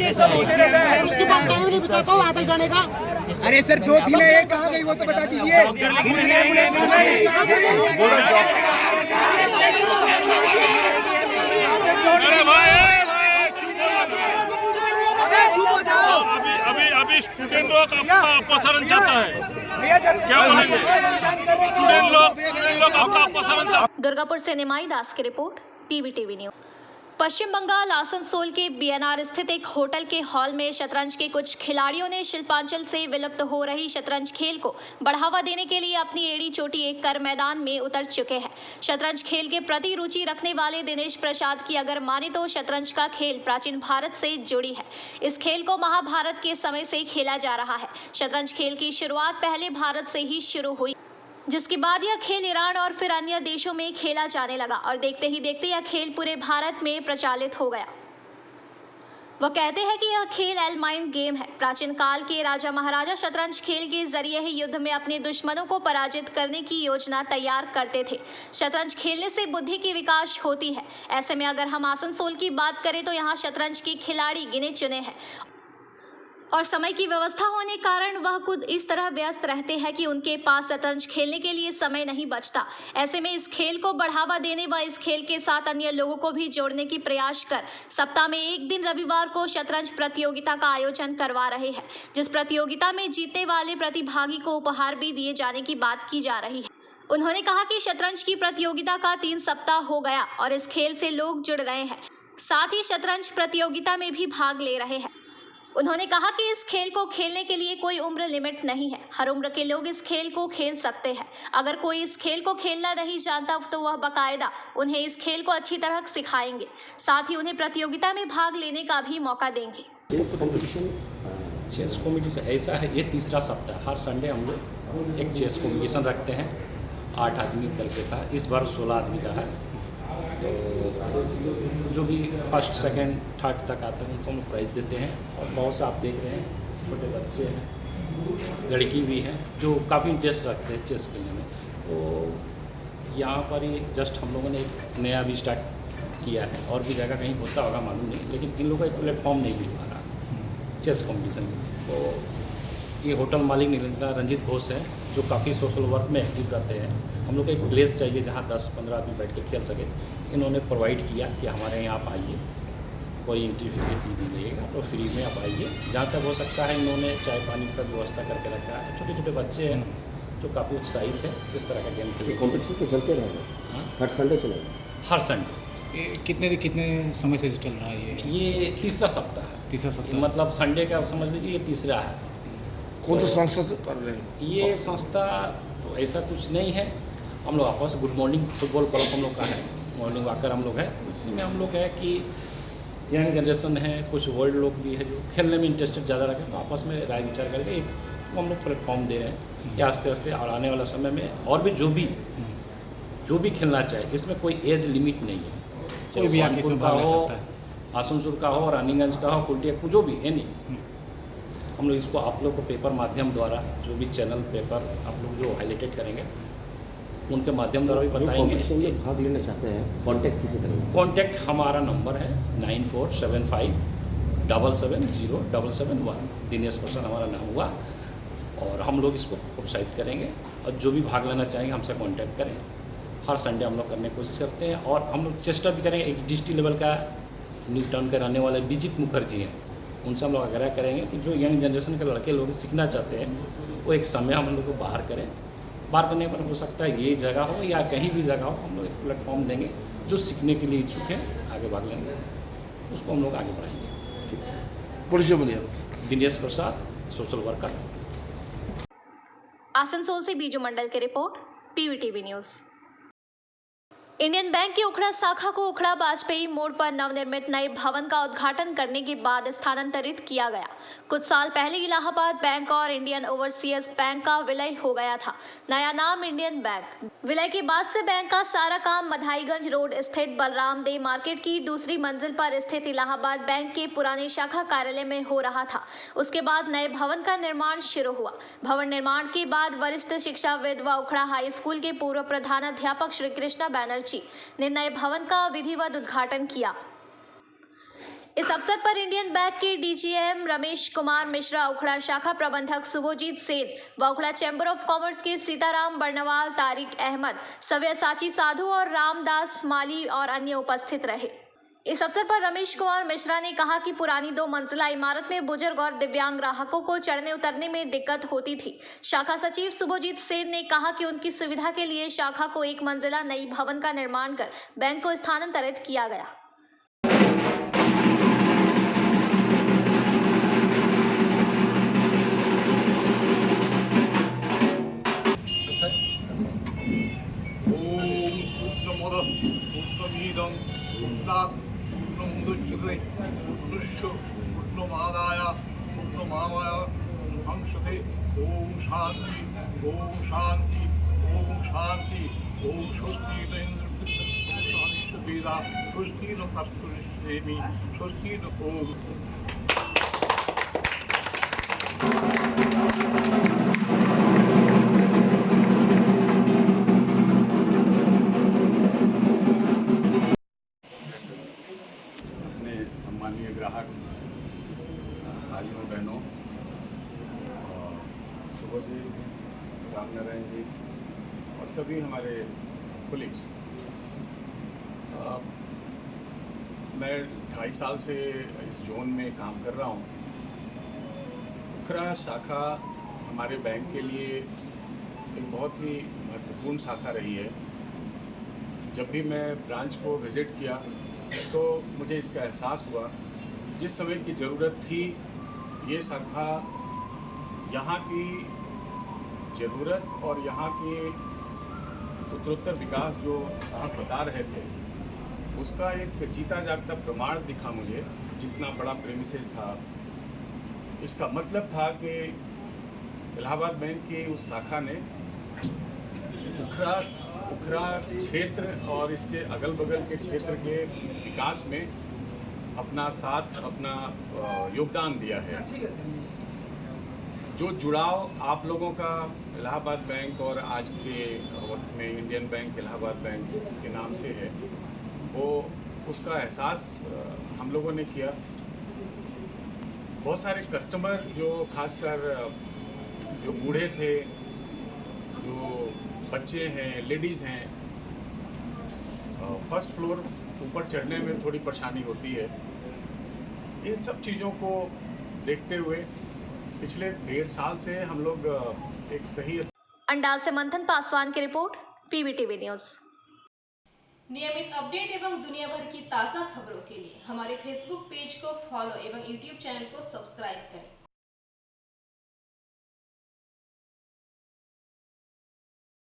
उसके पास टाइम नहीं बचा तो वापस जाने का। अरे सर 2 दिन है, कहाँ गई वो तो बता दीजिए। अभी स्टूडेंट लोग आपका अपसारण चाहता है, क्या बोलेंगे? स्टूडेंट लोग आपका अपसारण चाहता है। दुर्गापुर से निमाई दास की रिपोर्ट, PBTV न्यूज। पश्चिम बंगाल आसनसोल के BNR स्थित एक होटल के हॉल में शतरंज के कुछ खिलाड़ियों ने शिल्पांचल से विलुप्त हो रही शतरंज खेल को बढ़ावा देने के लिए अपनी एड़ी चोटी एक कर मैदान में उतर चुके हैं। शतरंज खेल के प्रति रुचि रखने वाले दिनेश प्रसाद की अगर माने तो शतरंज का खेल प्राचीन भारत से जुड़ी है। इस खेल को महाभारत के समय से खेला जा रहा है। शतरंज खेल की शुरुआत पहले भारत से ही शुरू हुई, जिसके बाद यह खेल ईरान और फिर अन्य देशों में खेला जाने लगा और देखते ही देखते यह खेल पूरे भारत में प्रचलित हो गया। वह कहते हैं कि यह खेल एल माइंड गेम है। प्राचीन काल के राजा महाराजा शतरंज खेल के जरिए ही युद्ध में अपने दुश्मनों को पराजित करने की योजना तैयार करते थे। शतरंज खेलने से बुद्धि की विकास होती है। ऐसे में अगर हम आसनसोल की बात करें तो यहाँ शतरंज के खिलाड़ी गिने चुने हैं और समय की व्यवस्था होने कारण वह खुद इस तरह व्यस्त रहते हैं कि उनके पास शतरंज खेलने के लिए समय नहीं बचता। ऐसे में इस खेल को बढ़ावा देने व इस खेल के साथ अन्य लोगों को भी जोड़ने की प्रयास कर सप्ताह में एक दिन रविवार को शतरंज प्रतियोगिता का आयोजन करवा रहे हैं, जिस प्रतियोगिता में जीतने वाले प्रतिभागी को उपहार भी दिए जाने की बात की जा रही है। उन्होंने कहा कि शतरंज की प्रतियोगिता का 3 सप्ताह हो गया और इस खेल से लोग जुड़ रहे हैं, साथ ही शतरंज प्रतियोगिता में भी भाग ले रहे हैं। उन्होंने कहा कि इस खेल को खेलने के लिए कोई उम्र लिमिट नहीं है, हर उम्र के लोग इस खेल को खेल सकते हैं। अगर कोई इस खेल को खेलना नहीं जानता तो वह बाकायदा उन्हें इस खेल को अच्छी तरह सिखाएंगे, साथ ही उन्हें प्रतियोगिता में भाग लेने का भी मौका देंगे। चेस कॉम्पिटिशन ऐसा है, ये 3रा सप्ताह, हर संडे हम लोग एक चेस कॉम्पिटिशन रखते हैं। 8 आदमी करके था, इस बार 16 आदमी का है। तो जो भी फर्स्ट सेकंड थर्ड तक आते हैं उनको हम प्राइज़ देते हैं। और बहुत से आप देख रहे हैं छोटे बच्चे हैं, लड़की भी हैं जो काफ़ी इंटरेस्ट रखते हैं चेस खेलने में। तो यहाँ पर ही जस्ट हम लोगों ने एक नया भी स्टार्ट किया है, और भी जगह कहीं होता होगा मालूम नहीं, लेकिन इन लोगों का एक प्लेटफॉर्म नहीं मिल पा रहा चेस कॉम्पिटिशन में। तो ये होटल मालिक निरंतर रंजीत घोष है जो काफ़ी सोशल वर्क में एक्टिव रहते हैं। हम लोग को एक प्लेस चाहिए जहाँ 10-15 आदमी बैठ के खेल सके। इन्होंने प्रोवाइड किया कि हमारे यहाँ आप आइए, कोई एंट्री फी नहीं लगेगा, तो फ्री में आप आइए। जहाँ तक हो सकता है इन्होंने चाय पानी का व्यवस्था करके रखा है। छोटे छोटे बच्चे हैं जो काफ़ी उत्साहित है इस तरह का गेम खेलने। कॉम्पिटिशन तो चलते रहेगा, हर संडे चलेगा? हर संडे। कितने समय से चल रहा है ये 3रा सप्ताह है। 3रा सप्ताह मतलब संडे का समझ लीजिए ये 3रा है। कौन सा संस्था कर रहे हैं? ये संस्था तो ऐसा कुछ नहीं है, हम लोग आपस गुड मॉर्निंग फुटबॉल क्लब हम लोग का है, मॉर्निंग वॉकर हम लोग है। उसी में हम लोग है कि यंग जनरेशन है, कुछ वर्ल्ड लोग भी है जो खेलने में इंटरेस्टेड ज़्यादा रखें, तो आपस में राय विचार करके एक हम लोग प्लेटफॉर्म दे रहे हैं कि आस्ते आस्ते और आने वाला समय में और भी जो भी खेलना चाहे, इसमें कोई एज लिमिट नहीं है। कोई भी आके इसमें भाग ले सकता है। आसनसोल का हो, रानीगंज का हो, कुल्टिया जो भी एनी। हम लोग इसको आप लोग को पेपर माध्यम द्वारा जो भी चैनल पेपर आप लोग जो हाईलाइटेड करेंगे उनके माध्यम द्वारा भी बताएंगे। भाग लेना चाहते हैं कांटेक्ट किसे करेंगे? कांटेक्ट हमारा नंबर है 9475770771। दिनेश प्रसाद हमारा नाम हुआ और हम लोग इसको प्रोत्साहित करेंगे और जो भी भाग लेना चाहेंगे हमसे कांटेक्ट करें। हर संडे हम लोग करने की कोशिश करते हैं और हम लोग चेष्टा भी करेंगे। एक डिस्ट्रिक्ट लेवल का न्यू टाउन के रहने वाले विजित मुखर्जी हैं, उनसे हम लोग आग्रह करेंगे कि जो यंग जनरेशन के लड़के लोग सीखना चाहते हैं वो एक समय हम लोग को बाहर करें। बाहर करने पर हो सकता है ये जगह हो या कहीं भी जगह हो, हम लोग एक प्लेटफॉर्म देंगे। जो सीखने के लिए इच्छुक हैं आगे भाग लेंगे, उसको हम लोग आगे बढ़ाएंगे। পরিচয় বলিए। Dinesh Prasad, social worker. आसनसोल से बीजू मंडल की report, PVTV news. Indian bank की उखड़ा शाखा को उखड़ा वाजपेयी मोड़ पर नवनिर्मित नए भवन का उद्घाटन करने के बाद स्थानांतरित किया गया। कुछ साल पहले इलाहाबाद बैंक और इंडियन ओवरसीज बैंक का विलय हो गया था। नया नाम इंडियन बैंक। विलय के बाद से बैंक का सारा काम मधाईगंज रोड स्थित बलराम देव मार्केट की दूसरी मंजिल पर स्थित इलाहाबाद बैंक के पुराने शाखा कार्यालय में हो रहा था। उसके बाद नए भवन का निर्माण शुरू हुआ। भवन निर्माण के बाद वरिष्ठ शिक्षाविद व उखड़ा हाई स्कूल के पूर्व प्रधानाध्यापक श्री कृष्णा बैनर्जी ने नए भवन का विधिवत उद्घाटन किया। इस अवसर पर इंडियन बैंक के डीजीएम रमेश कुमार मिश्रा, उखड़ा शाखा प्रबंधक शुभजीत सेन व उखड़ा चैम्बर ऑफ कॉमर्स के सीताराम बर्नवाल, तारिक अहमद, सव्यसाची साधु और रामदास माली और अन्य उपस्थित रहे। इस अवसर पर रमेश कुमार मिश्रा ने कहा कि पुरानी 2 मंजिला इमारत में बुजुर्ग और दिव्यांग ग्राहकों को चढ़ने उतरने में दिक्कत होती थी। शाखा सचिव शुभजीत सेन ने कहा कि उनकी सुविधा के लिए शाखा को 1 मंजिला नई भवन का निर्माण कर बैंक को स्थानांतरित किया गया। ओम शांति, ओम शांति, ओम शांति, ओम स्वस्ति न इंद्र वेदा, स्वस्ति न सप्तऋषि, स्वस्ति न ओम। अपने सम्मानीय ग्राहक भाइयों बहनों, सुबह जी, रामनारायण जी और सभी हमारे कोलिग्स, मैं 2.5 साल से इस जोन में काम कर रहा हूँ। उखड़ा शाखा हमारे बैंक के लिए एक बहुत ही महत्वपूर्ण शाखा रही है। जब भी मैं ब्रांच को विज़िट किया तो मुझे इसका एहसास हुआ, जिस समय की ज़रूरत थी ये शाखा यहाँ की ज़रूरत और यहाँ के उत्तरोत्तर विकास जो आप बता रहे थे उसका एक जीता जागता प्रमाण दिखा मुझे। जितना बड़ा प्रेमिसेस था, इसका मतलब था कि इलाहाबाद बैंक की उस शाखा ने उखड़ा क्षेत्र और इसके अगल बगल के क्षेत्र के विकास में अपना साथ, अपना योगदान दिया है। जो जुड़ाव आप लोगों का इलाहाबाद बैंक और आज के वक्त में इंडियन बैंक इलाहाबाद बैंक के नाम से है, वो उसका एहसास हम लोगों ने किया। बहुत सारे कस्टमर जो खासकर जो बूढ़े थे, जो बच्चे हैं, लेडीज़ हैं, फर्स्ट फ्लोर ऊपर चढ़ने में थोड़ी परेशानी होती है। इन सब चीज़ों को देखते हुए पिछले 1.5 साल से हम लोग एक सही अंडाल से मंथन पासवान की रिपोर्ट, पीवीटीवी न्यूज। नियमित अपडेट एवं दुनिया भर की ताज़ा खबरों के लिए हमारे फेसबुक पेज को फॉलो एवं यूट्यूब चैनल को सब्सक्राइब करें।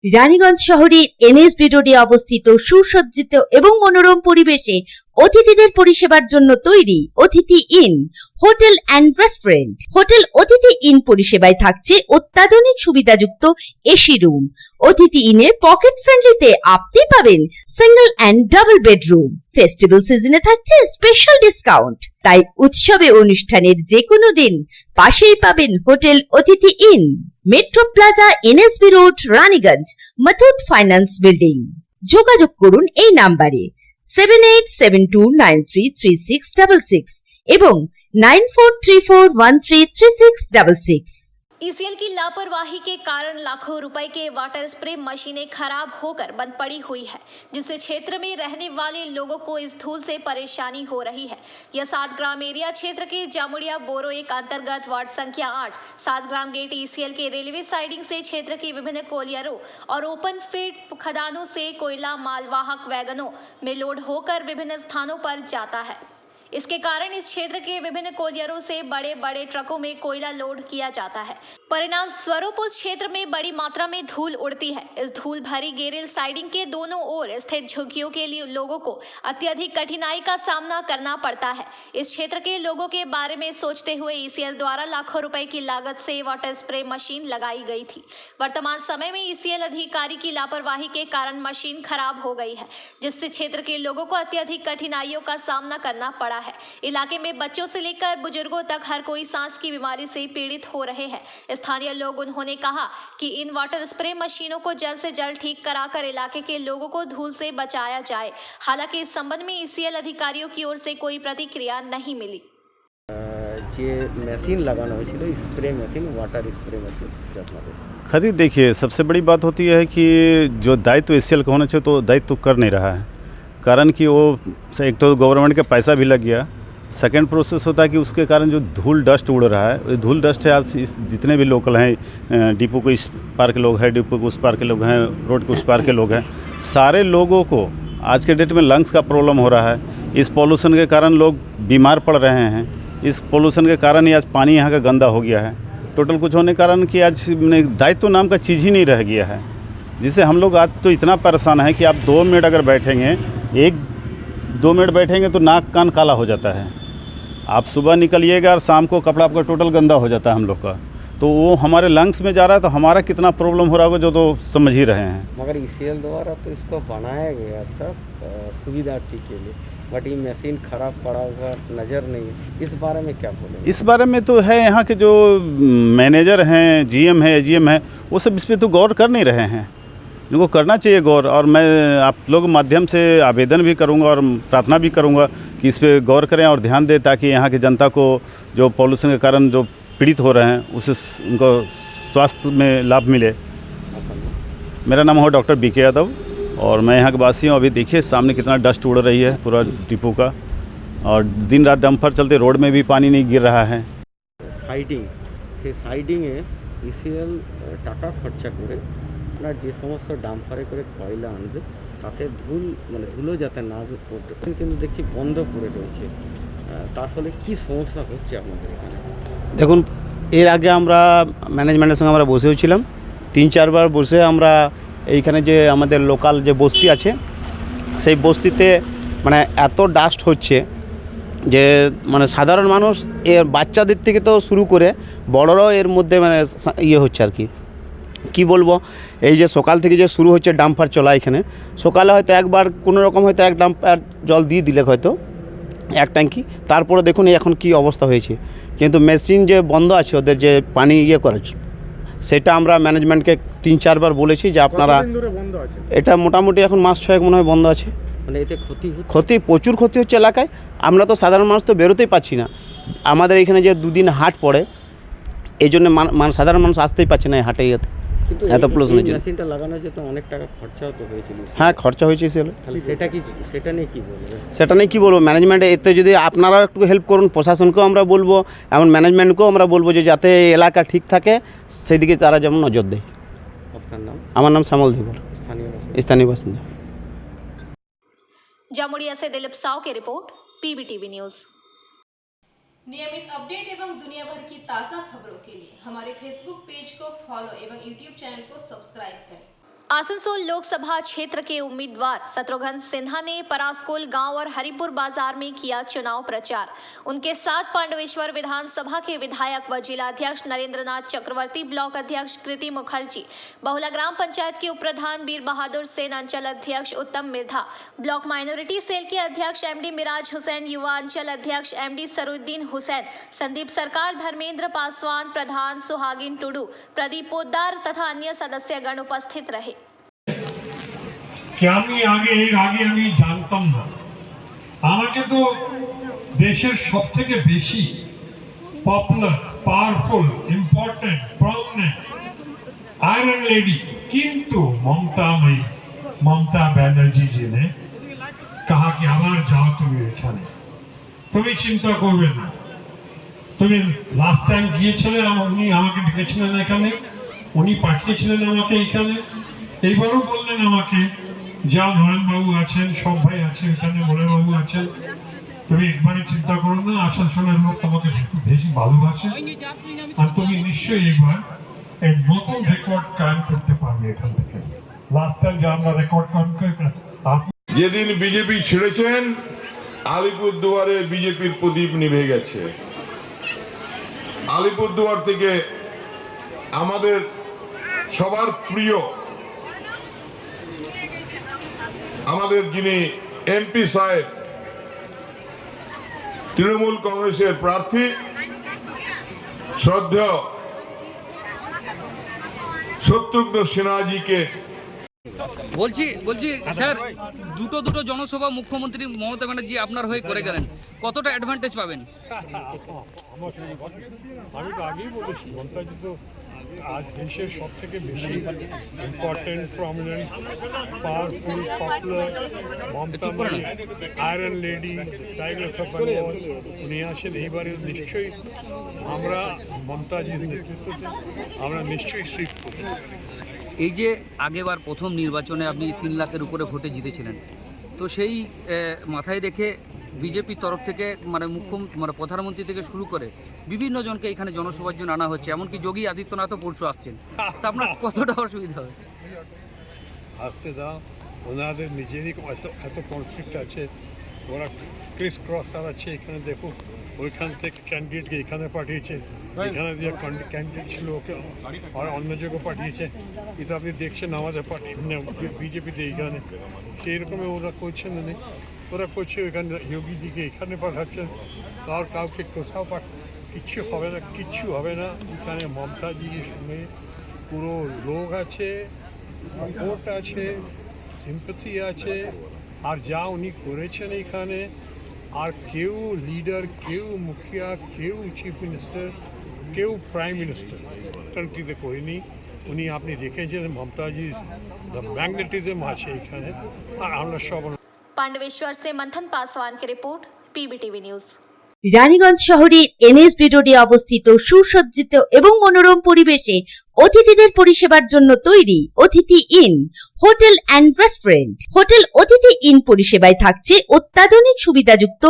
রানীগঞ্জ শহরের এনএসবি রোডে অবস্থিত সুসজ্জিত এবং মনোরম পরিবেশে অতিথিদের পরিষেবার জন্য তৈরি অতিথি in hotel and restaurant. Hotel অতিথি ইন পরিষেবায় থাকছে অত্যাধুনিক সুবিধাযুক্ত এসি রুম। অতিথি ইনে পকেট ফ্রেন্ডলিতে আপনি পাবেন single and double bedroom. Festival সিজনে থাকছে স্পেশাল ডিসকাউন্ট। তাই উৎসবে অনুষ্ঠানের যে কোনো দিন পাশেই পাবেন হোটেল অতিথি in, metro plaza, NSB road, Raniganj, Muthoot finance building. যোগাযোগ করুন এই নাম্বারে 7872933666 এবং 9434133666। ईसीएल की लापरवाही के कारण लाखों रुपए के वाटर स्प्रे मशीनें खराब होकर बंद पड़ी हुई है, जिससे क्षेत्र में रहने वाले लोगों को इस धूल से परेशानी हो रही है। यह 7 ग्राम एरिया क्षेत्र के जामुड़िया बोरो एक अंतर्गत वार्ड संख्या 8 7 ग्राम गेट ईसीएल के रेलवे साइडिंग से क्षेत्र की विभिन्न कोलियरों और ओपन फील्ड खदानों से कोयला मालवाहक वैगनों में लोड होकर विभिन्न स्थानों पर जाता है। इसके कारण इस क्षेत्र के विभिन्न कोयलियरों से बड़े बड़े ट्रकों में कोयला लोड किया जाता है। परिणाम स्वरूप उस क्षेत्र में बड़ी मात्रा में धूल उड़ती है। इस धूल भरी गेरिल साइडिंग के दोनों ओर स्थित झुग्गियों के लिए लोगों को अत्यधिक कठिनाई का सामना करना पड़ता है। इस क्षेत्र के लोगों के बारे में सोचते हुए ईसीएल द्वारा लाखों रुपए की लागत से वाटर स्प्रे मशीन लगाई गई थी। वर्तमान समय में ईसीएल अधिकारी की लापरवाही के कारण मशीन खराब हो गई है, जिससे क्षेत्र के लोगों को अत्यधिक कठिनाइयों का सामना करना पड़ा है। इलाके में बच्चों से लेकर बुजुर्गों तक हर कोई सांस की बीमारी से पीड़ित हो रहे हैं। स्थानीय लोग उन्होंने कहा कि इन वाटर स्प्रे मशीनों को जल्द से जल्द ठीक कराकर इलाके के लोगों को धूल से बचाया जाए। हालांकि इस संबंध में ईसीएल अधिकारियों की ओर से कोई प्रतिक्रिया नहीं मिली। যে মেশিন লাগানো হয়েছিল spray machine water spray machine खरीद देखिए, सबसे बड़ी बात होती है कि जो दायित्व एसीएल का होना चाहिए तो दायित्व कर नहीं रहा है। कारण कि वो एक तो गवर्नमेंट का पैसा भी लग गया, सेकंड प्रोसेस होता है कि उसके कारण जो धूल डस्ट उड़ रहा है, धूल डस्ट है आज जितने भी लोकल हैं, डिपो के इस पार के लोग हैं, डिपो के उस पार के लोग हैं, रोड के उस पार के लोग हैं, सारे लोगों को आज के डेट में लंग्स का प्रॉब्लम हो रहा है। इस पॉल्यूशन के कारण लोग बीमार पड़ रहे हैं। इस पॉल्यूशन के कारण ही आज पानी यहाँ का गंदा हो गया है। टोटल कुछ होने के कारण कि आज दायित्व नाम का चीज़ ही नहीं रह गया है, जिससे हम लोग आज तो इतना परेशान है कि आप 2 मिनट अगर बैठेंगे, 1-2 मिनट बैठेंगे तो नाक कान काला हो जाता है। आप सुबह निकलिएगा और शाम को कपड़ा आपका टोटल गंदा हो जाता है हम लोग का, तो वो हमारे लंग्स में जा रहा है, तो हमारा कितना प्रॉब्लम हो रहा होगा जो तो समझ ही रहे हैं। मगर ईसीएल द्वारा तो इसको बनाया गया था सुविधार्थी के लिए, बट ये मशीन खराब पड़ा हुआ नज़र नहीं है। इस बारे में क्या बोलें? इस बारे में तो है यहाँ के जो मैनेजर हैं, जीएम है, एजीएम है, वो सब इस पर तो गौर कर नहीं रहे हैं। इनको करना चाहिए गौर, और मैं आप लोग माध्यम से आवेदन भी करूँगा और प्रार्थना भी करूँगा कि इस पर गौर करें और ध्यान दें, ताकि यहाँ की जनता को जो पॉल्यूशन के कारण जो पीड़ित हो रहे हैं उसे उनको स्वास्थ्य में लाभ मिले। मेरा नाम है डॉक्टर बीके यादव और मैं यहाँ के वासी हूँ। अभी देखिए सामने कितना डस्ट उड़ रही है पूरा डिपो का, और दिन रात डंपर चलते रोड में भी पानी नहीं गिर रहा है। সাইডিং সেই সাইডিংয়ে ইসিএল টাকা খরচা করে আপনার যে সমস্ত ডাম্পারে করে কয়লা আনবে তাতে ধুলো যাতে না পড়ে, কিন্তু দেখছি বন্ধ করে রয়েছে। তার ফলে কী সমস্যা হচ্ছে আপনাদের এখানে? দেখুন, এর আগে আমরা ম্যানেজমেন্টের সঙ্গে আমরা বসেও ছিলাম, 3-4 বার বসে আমরা এইখানে যে আমাদের লোকাল যে বস্তি আছে সেই বস্তিতে মানে এত ডাস্ট হচ্ছে যে মানে সাধারণ মানুষ এর বাচ্চাদের থেকে তো শুরু করে বড়রাও এর মধ্যে মানে ইয়ে হচ্ছে আর কি। কী বলবো, এই যে সকাল থেকে যে শুরু হচ্ছে ডাম্পার চলা, এখানে সকালে হয়তো একবার কোনো রকম হয়তো এক ডাম্পার জল দিয়ে দিলে হয়তো এক ট্যাঙ্কি, তারপরে দেখুন এখন কি অবস্থা হয়েছে। কিন্তু মেশিন যে বন্ধ আছে ওদের যে পানি ইয়ে করার, সেটা আমরা ম্যানেজমেন্টকে 3-4 বার বলেছি যে আপনারা, এটা মোটামুটি এখন মাস 6 মনে হয় বন্ধ আছে। মানে এতে ক্ষতি প্রচুর ক্ষতি হচ্ছে এলাকায়। আমরা তো সাধারণ মানুষ তো বেরোতেই পাচ্ছি না। আমাদের এখানে যে 2 দিন হাট পড়ে, এই জন্য সাধারণ মানুষ আসতেই পারছে না এই হাটে ইয়েতে, এত পলিউশনের জন্য। মেশিনটা লাগানো যেত অনেক টাকা খরচাও তো হয়েছিল। হ্যাঁ, খরচা হয়েছে তাহলে সেটা নিয়ে কী বলবো? সেটা নিয়ে কী বলবো, ম্যানেজমেন্টে এতে যদি আপনারাও একটু হেল্প করুন, প্রশাসনকেও আমরা বলবো, এমন ম্যানেজমেন্টকেও আমরা বলবো যে যাতে এই এলাকা ঠিক থাকে সেদিকে তারা যেমন নজর দেয়। আপনার নাম? আমার নাম শ্যামল ধীবর, স্থানীয় বাসিন্দা। जामुड़िया से दिलीप साव की रिपोर्ट, पीबीटीवी न्यूज़। नियमित अपडेट एवं दुनिया भर की ताज़ा खबरों के लिए हमारे फेसबुक पेज को फॉलो एवं यूट्यूब चैनल को सब्सक्राइब करें। आसनसोल लोकसभा क्षेत्र के उम्मीदवार शत्रुघ्न सिन्हा ने परासकोल गांव और हरिपुर बाजार में किया चुनाव प्रचार। उनके साथ पांडवेश्वर विधानसभा के विधायक व जिलाध्यक्ष नरेंद्रनाथ चक्रवर्ती, ब्लॉक अध्यक्ष कृति मुखर्जी, बहुला ग्राम पंचायत के उप प्रधान वीर बहादुर सेन, अंचल अध्यक्ष उत्तम मिर्धा, ब्लॉक माइनॉरिटी सेल के अध्यक्ष एमडी मिराज हुसैन, युवा अंचल अध्यक्ष एमडी सरुद्दीन हुसैन, संदीप सरकार, धर्मेंद्र पासवान, प्रधान सुहागिन टुडू, प्रदीप पोद्दार तथा अन्य सदस्यगण उपस्थित रहे। আমি আগে আমি জানতাম না, আমাকে তো দেশের সব থেকে বেশি popular, powerful, important, prominent iron lady किंतु ममता बैनर्जी जी ने कहा कि आबार जाओ तुम्हें एखाने, तुम्हें चिंता करबे ना, तुम्हें लास्ट टाइम गिয়েছিলে উনি আমাকে ডেকেছিলেন এখানে, উনি পাঠিয়েছিলেন আমাকে এখানে, এইবারও বললেন আমাকে যাও, নয়ন বাবু আছেন, সব ভাই আছেন এখানে, মোরে বাবু আছেন, তুমি একবারে চিন্তা করো না, আসানসোলের লোক তোমাকে বেশি ভালোবাসে, আর তুমি নিশ্চয়ই এবার এই নতুন রেকর্ড কায়েম করতে পারবে এখান থেকে। লাস্ট টাইম যে আমরা রেকর্ড কায়েম করেছিলাম, যেদিন বিজেপি ছেড়েছেন আলিপুরদুয়ারে বিজেপির প্রদীপ নিভে গেছে। আলিপুরদুয়ার থেকে আমাদের সবার প্রিয় আমাদের যিনি এমপি সাহেব, তৃণমূল কংগ্রেসের প্রার্থী শ্রদ্ধেয় শত্রুঘ্ন সিনহাজিকে বলছি স্যার, দুটো জনসভা মুখ্যমন্ত্রী মমতা ব্যানার্জি আপনার হয়ে করে গেলেন, কতটা অ্যাডভান্টেজ পাবেন? আমি তো আগেই বলেছি, মমতাজি তো আজ দেশের সব থেকে বেশি important, prominent, powerful, popular Mamata মানে iron lady, tiger of Bengal, উনি আসেন। এইবারে নিশ্চয়ই আমরা মমতাজির নেতৃত্বে আমরা নিশ্চয়ই শিফট করব। এই যে আগেবার প্রথম নির্বাচনে আপনি 3 লাখের উপরে ভোটে জিতেছিলেন, তো সেই মাথায় রেখে বিজেপির তরফ থেকে মানে প্রধানমন্ত্রী থেকে শুরু করে বিভিন্ন জনকে এখানে জনসভার জন্য আনা হচ্ছে, এমনকি যোগী আদিত্যনাথও পরশু আসছেন, তা আপনার কতটা অসুবিধা হবে? আসতে দাও, ওনাদের নিজেরই এত কনফ্লিক্ট আছে, ওরা ক্রিস ক্রস করাচ্ছে। এখানে দেখো, ওইখান থেকে ক্যান্ডিডেটকে এখানে পাঠিয়েছে, এখানে যে ক্যান্ডিডেট ছিল ওকে আর অন্য জায়গায় পাঠিয়েছে। এটা আপনি দেখছেন আমাদের পার্টি বিজেপিতে এইখানে সেই রকমই ওরা করছেন না, ওরা করছে ওইখানে যোগীজিকে এখানে পাঠাচ্ছেন, আর কাউকে কোথাও কিচ্ছু হবে না। এখানে মমতাজির সঙ্গে পুরো লোক আছে, সাপোর্ট আছে, সিম্পাথি আছে। আর যা উনি করেছেন এখানে, আর কেউ লিডার, কেউ মুখিয়া, কেউ চিফ মিনিস্টার, কেউ প্রাইম মিনিস্টার কান্ট্রিতে করেনি। উনি আপনি দেখেছেন মমতাজির ম্যাগনেটিজম আছে এখানে, আর আমরা সব। पांडवेश्वर से मंथन पासवान की रिपोर्ट, पीबीटीवी न्यूज। রানীগঞ্জ শহরের এনএসবি রোডে অবস্থিত সুসজ্জিত এবং মনোরম পরিবেশে অতিথিদের পরিষেবার জন্য তৈরি অতিথি in hotel and restaurant. Hotel অতিথি ইন পরিষেবায় থাকছে অত্যাধুনিক সুবিধাযুক্ত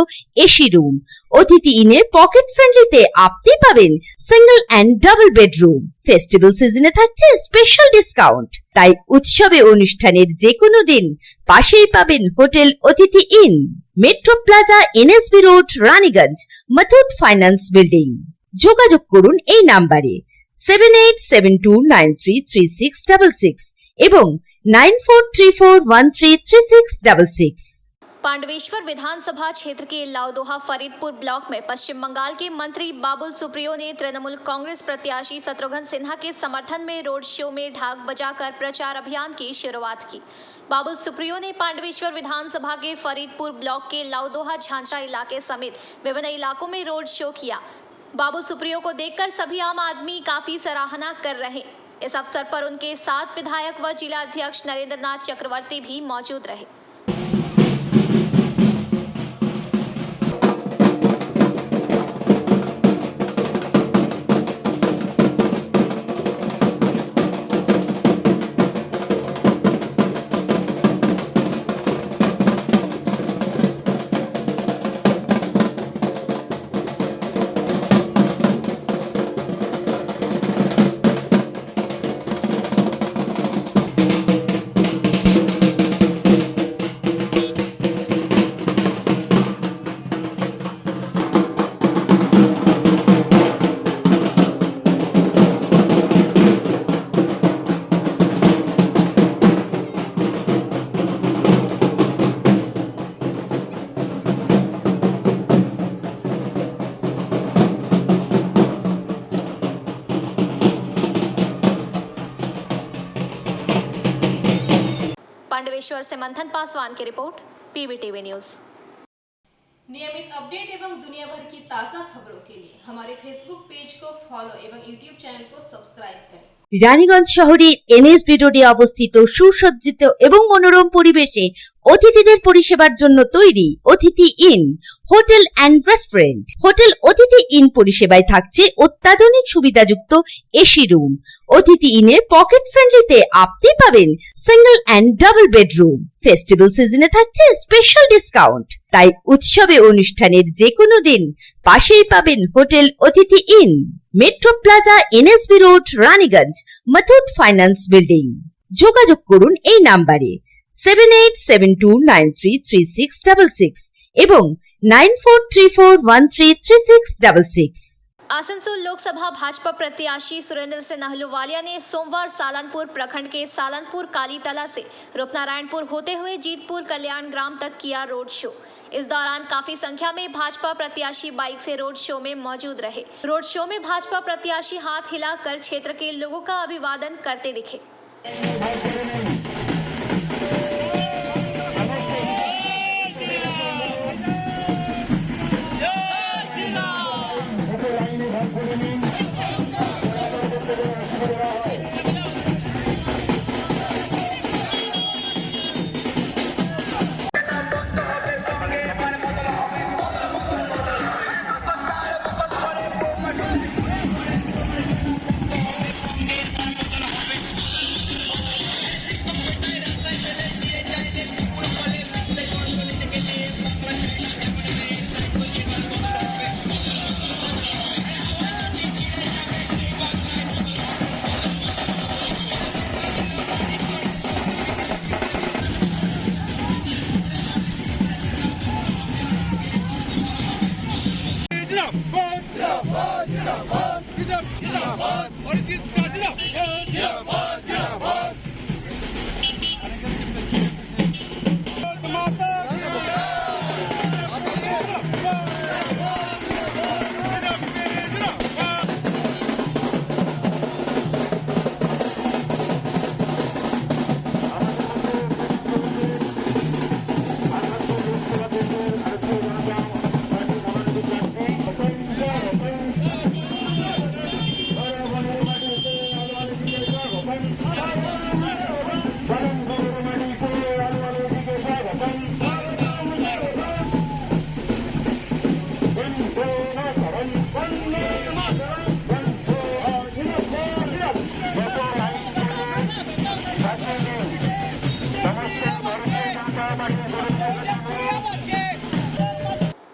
এসি রুম। অতিথি ইনে পকেট ফ্রেন্ডলিতে আপনি পাবেন single and double bedroom. Festival সিজনে থাকছে স্পেশাল ডিসকাউন্ট, তাই উৎসবে অনুষ্ঠানের যে কোনো দিন পাশেই পাবেন হোটেল অতিথি in, metro plaza, NSB road, Raniganj, Muthoot finance building. যোগাযোগ করুন এই নাম্বারে 7872933666 এবং 9434133666। पांडवेश्वर विधानसभा क्षेत्र के लाउदोहा फरीदपुर ब्लॉक में पश्चिम बंगाल के मंत्री बाबुल सुप्रियो ने तृणमूल कांग्रेस प्रत्याशी शत्रुघ्न सिन्हा के समर्थन में रोड शो में ढाक बजाकर प्रचार अभियान की शुरुआत की। बाबुल सुप्रियो ने पांडवेश्वर विधानसभा के फरीदपुर ब्लॉक के लाउदोहा झांझरा इलाके समेत विभिन्न इलाकों में रोड शो किया। बाबुल सुप्रियो को देखकर सभी आम आदमी काफी सराहना कर रहे। इस अवसर पर उनके साथ विधायक व जिला अध्यक्ष नरेंद्र नाथ चक्रवर्ती भी मौजूद रहे। पांडवेश्वर से मंथन पासवान की रिपोर्ट, पीबीटीवी न्यूज। नियमित अपडेट एवं दुनिया भर की ताज़ा खबरों के लिए हमारे फेसबुक पेज को फॉलो एवं यूट्यूब चैनल को सब्सक्राइब करें। রানীগঞ্জ শহরের এনএসবি রোডে অবস্থিত সুসজ্জিত এবং মনোরম পরিবেশে অতিথিদের পরিষেবার জন্য তৈরি অতিথি in hotel and restaurant. Hotel অতিথি ইন পরিষেবায় থাকছে অত্যাধুনিক সুবিধাযুক্ত এসি রুম। অতিথি ইনে পকেট ফ্রেন্ডলিতে আপনি পাবেন single and double bedroom. Festival সিজনে থাকছে স্পেশাল ডিসকাউন্ট, তাই উৎসবে অনুষ্ঠানের যে কোনো দিন পাশেই পাবেন হোটেল অতিথি in, metro plaza, NSB road, Raniganj, Muthoot finance building. যোগাযোগ করুন এই নাম্বারে 7872933666 এবং 9434133666। आसनसोल लोकसभा भाजपा प्रत्याशी सुरेंद्र सिंह अहलूवालिया ने सोमवार सालनपुर प्रखंड के सालनपुर कालीतला से रूपनारायणपुर होते हुए जीतपुर कल्याण ग्राम तक किया रोड शो। इस दौरान काफी संख्या में भाजपा प्रत्याशी बाइक से रोड शो में मौजूद रहे। रोड शो में भाजपा प्रत्याशी हाथ हिलाकर क्षेत्र के लोगों का अभिवादन करते दिखे।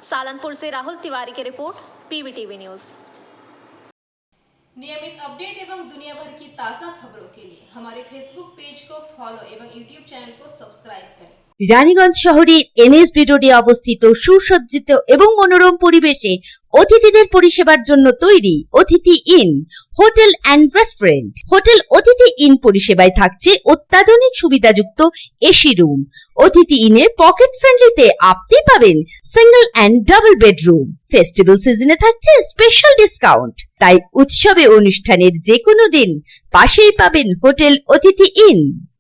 सालनपुर से राहुल तिवारी की रिपोर्ट, पीवीटीवी न्यूज। नियमित अपडेट एवं दुनिया भर की ताज़ा खबरों के लिए हमारे फेसबुक पेज को फॉलो एवं यूट्यूब चैनल को सब्सक्राइब करें। রানীগঞ্জ শহরের এনএসবি রোডে অবস্থিত সুসজ্জিত এবং মনোরম পরিবেশে অতিথিদের পরিষেবার জন্য তৈরি অতিথি in, hotel and restaurant. Hotel অতিথি ইন পরিষেবায় থাকছে অত্যাধুনিক সুবিধাযুক্ত এসি রুম। অতিথি ইনে পকেট ফ্রেন্ডলিতে আপনি পাবেন single and double bedroom. Festival সিজনে থাকছে স্পেশাল ডিসকাউন্ট। তাই উৎসবে অনুষ্ঠানের যে কোনো দিন পাশেই পাবেন হোটেল অতিথি in,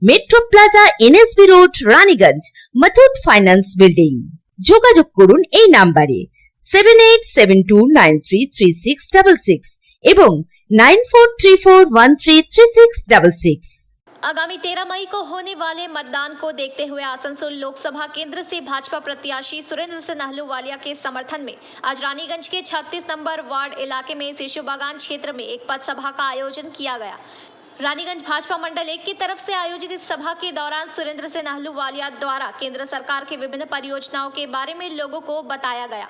metro plaza, NSB road, Raniganj, Muthoot finance building. যোগাযোগ করুন এই নাম্বারে 7872933666 এবং 9434133666। आगामी 13 मई को होने वाले मतदान को देखते हुए आसनसोल लोकसभा केंद्र से भाजपा प्रत्याशी सुरेंद्र सिंह अहलूवालिया के समर्थन में आज रानीगंज के 36 नंबर वार्ड इलाके में शिशु बागान क्षेत्र में एक पथ सभा का आयोजन किया गया। रानीगंज भाजपा मंडल 1 की तरफ से आयोजित इस सभा के दौरान सुरेंद्र सिंह अहलूवालिया द्वारा केंद्र सरकार की विभिन्न परियोजनाओं के बारे में लोगों को बताया गया।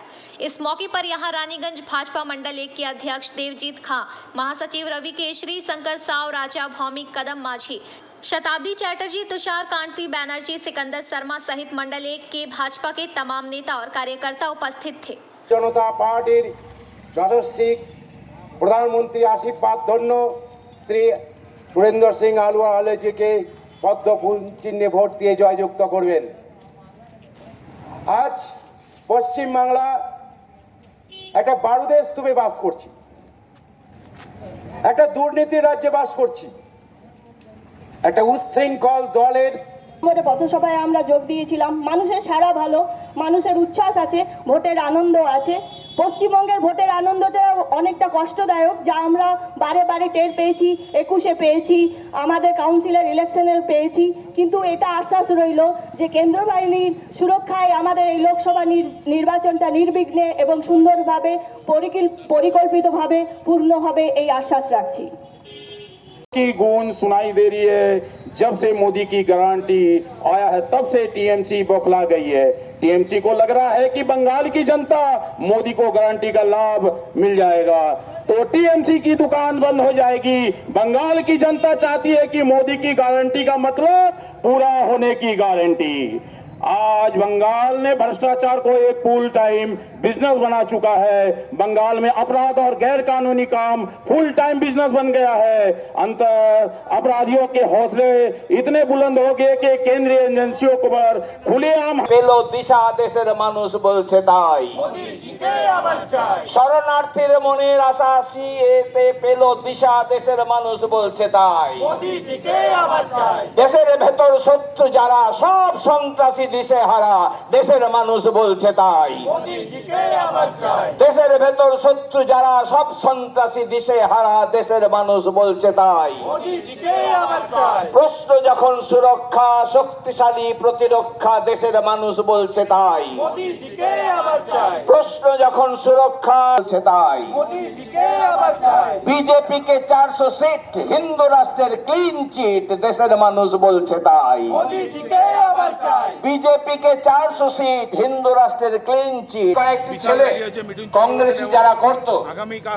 इस मौके पर यहां रानीगंज भाजपा मंडल 1 के अध्यक्ष देवजीत खां, महासचिव रवि केशरी, शंकर साव, राजा भौमिक, कदम माझी, शताब्दी चैटर्जी, तुषार कांति बैनर्जी, सिकंदर शर्मा सहित मंडल 1 के भाजपा के तमाम नेता और कार्यकर्ता उपस्थित थे। जनता पार्टी यशस्वी प्रधानमंत्री आशीर्वाद धन्य श्री सुरेंद्र सिंह आलूवालिया जी के पद्म फूल चिन्हे भोट दिए जययुक्त करबेन। आज पश्चिम बांगला एक बारूদের स्तूपे बास करছি, একটা দুর্নীতির রাজ্যে বাস করছি। একটা উচ্ছৃঙ্খল দলের পথসভায় আমরা যোগ দিয়েছিলাম। মানুষের সারা ভালো, মানুষের উচ্ছ্বাস আছে, ভোটের আনন্দ আছে। পশ্চিমবঙ্গের ভোটের আনন্দটা অনেকটা কষ্টদায়ক, যা আমরা বারে বারে টের পেয়েছি, 21-এ পেয়েছি, আমাদের কাউন্সিলর ইলেকশনে পেয়েছি। কিন্তু এটা আশ্বাস রইল যে কেন্দ্র বাহিনীর সুরক্ষায় আমাদের এই লোকসভা নির্বাচনটা নির্বিঘ্নে এবং সুন্দরভাবে পরিকল্পিতভাবে পূর্ণ হবে, এই আশ্বাস রাখছি। की गूंज सुनाई दे रही है। जब से मोदी की गारंटी आया है तब से टीएमसी बौखला गई है। टीएमसी को लग रहा है कि बंगाल की जनता मोदी को गारंटी का लाभ मिल जाएगा तो टीएमसी की दुकान बंद हो जाएगी। बंगाल की जनता चाहती है कि मोदी की गारंटी का मतलब पूरा होने की गारंटी। आज बंगाल ने भ्रष्टाचार को एक फुल टाइम बिजनेस बना चुका है। बंगाल में अपराध और गैर कानूनी काम फुल टाइम बिजनेस बन गया है। अपराधियों के हौसले इतने बुलंद हो गए कि केंद्रीय एजेंसियों पर खुलेआम পেলো দিশা দেশের মানুষ বলছে তাই শরণার্থীর মনের আশা সিএতে পেলো দিশা দেশের মানুষ বলছে তাই দেশের ভেতর শত্রু যারা সব সন্ত্রাসী দিশে হারা দেশের মানুষ বলছে তাই দেশের ভেতর শত্রু যারা সব সন্ত্রাসী দিশে হারা দেশের মানুষ বলছে তাই প্রশ্ন যখন সুরক্ষা শক্তিশালী প্রতিরক্ষা দেশের মানুষ বলছে তাই প্রশ্ন যখন সুরক্ষা বলছে তাই বিজেপি কে 400 সিট হিন্দু রাষ্ট্রের ক্লিন চিট দেশের মানুষ বলছে তাই বিজেপি কে 400 সিট হিন্দু রাষ্ট্রের ক্লিন চিট কয়েকটি ছেলে কংগ্রেসী যারা করত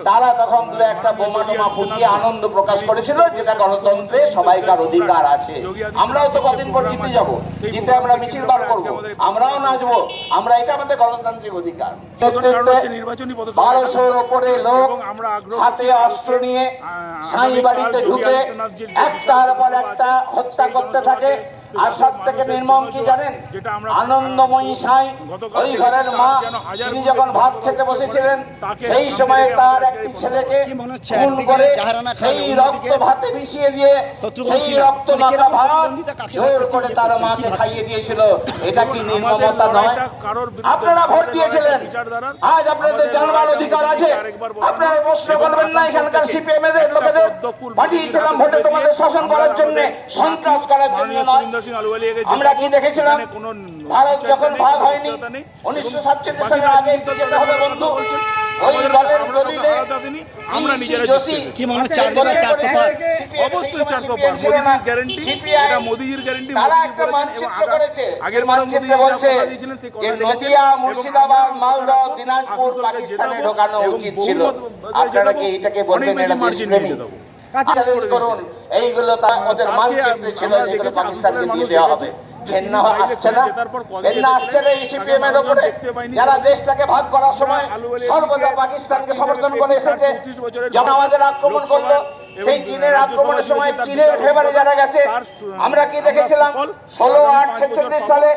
তারা তখন একটা বোমা টোমা ফুটিয়ে আনন্দ প্রকাশ করেছিল যেটা গণতন্ত্রে সবাইকার অধিকার আছে। আমরাও তো কদিন পর জিতে যাব, জিতে আমরা মিছিল বার করব, আমরাও নাচবো, আমরা এটা আমাদের গণতান্ত্রিক অধিকার। 1200-র উপরে লোক হাতে অস্ত্র নিয়ে সাঁই বাড়িতে ঢুকে একটার পর একটা হত্যা করতে থাকে। আর সব থেকে নির্মম কি জানেন? আনন্দময়ী সাঁই ওই ঘরের মা তিনি যখন ভাত খেতে বসেছিলেন সেই সময় তার একটি ছেলেকে খুন করে সেই রক্ত ভাতে মিশিয়ে দিয়ে সেই রক্ত মাখা ভাত জোর করে তার মাকে খাইয়ে দিয়েছিল। এটা কি নির্মমতা নয়? আপনারা ভোট দিয়েছিলেন, আজ আপনাদের জানবার অধিকার আছে। আপনারা প্রশ্ন করবেন না এখানকার সিপিএম এর লোকেদের পাঠিয়েছিলাম ভোটে তোমাদের শাসন করার জন্য, সন্ত্রাস করার জন্য নয়। আমরা কি দেখেছিলাম ভারত যখন ভাগ হয়নি 1947 সালের আগে যেতে হবে বন্ধু ওই দলের দলিলে আমরা নিজেরা কি মনে হচ্ছে 4/400 পার অবশ্যই 400 পার মোদির গ্যারান্টি এটা মোদিজির গ্যারান্টি মোদি এবং আগের মোদি বলছে যে নদিয়া মুর্শিদাবাদ মালদা দিনাজপুর পাকিস্তানে ঢোকানো উচিত ছিল। আপনারা কি এটাকে বলছেন এটা দেশপ্রেমী? চ্যালেঞ্জ করুন, এইগুলো তা ওদের মানচিত্রে ছিল যেগুলো পাকিস্তানকে দিয়ে দেওয়া হবে। ঘেন্না আসছে না, ঘেন্না আসছে না এই সিপিএম এর উপরে যারা দেশটাকে ভাগ করার সময় সর্বদা পাকিস্তানকে সমর্থন করে এসেছে। যখন আমাদের আক্রমণ করলো সেই চীনের আক্রমণের সময় চীনের ফেভারে যারা গেছে আমরা কি দেখেছিলাম 16/8/46 সালে।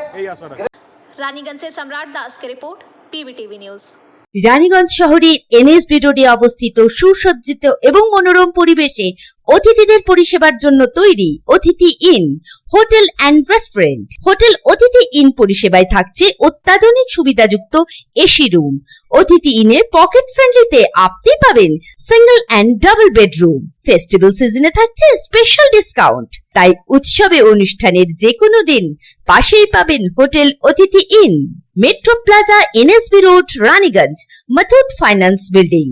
রানীগঞ্জ से सम्राट दास की रिपोर्ट पीवीटीवी न्यूज। রানীগঞ্জ শহরের এনএসবি রোডে অবস্থিত সুসজ্জিত এবং মনোরম পরিবেশে অতিথিদের পরিষেবার জন্য তৈরি অতিথি in hotel and restaurant. Hotel অতিথি ইন পরিষেবায় থাকছে অত্যাধুনিক সুবিধাযুক্ত এসি রুম। অতিথি ইনে পকেট ফ্রেন্ডলিতে আপনি পাবেন single and double bedroom. Festival সিজনে থাকছে স্পেশাল ডিসকাউন্ট। তাই উৎসবে অনুষ্ঠানের যে কোনো দিন পাশেই পাবেন হোটেল অতিথি in, metro plaza, NSB road, Raniganj, Muthoot finance building.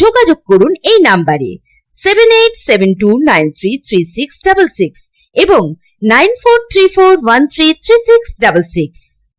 যোগাযোগ করুন এই নাম্বারে 7872933666 এবং 9434133666।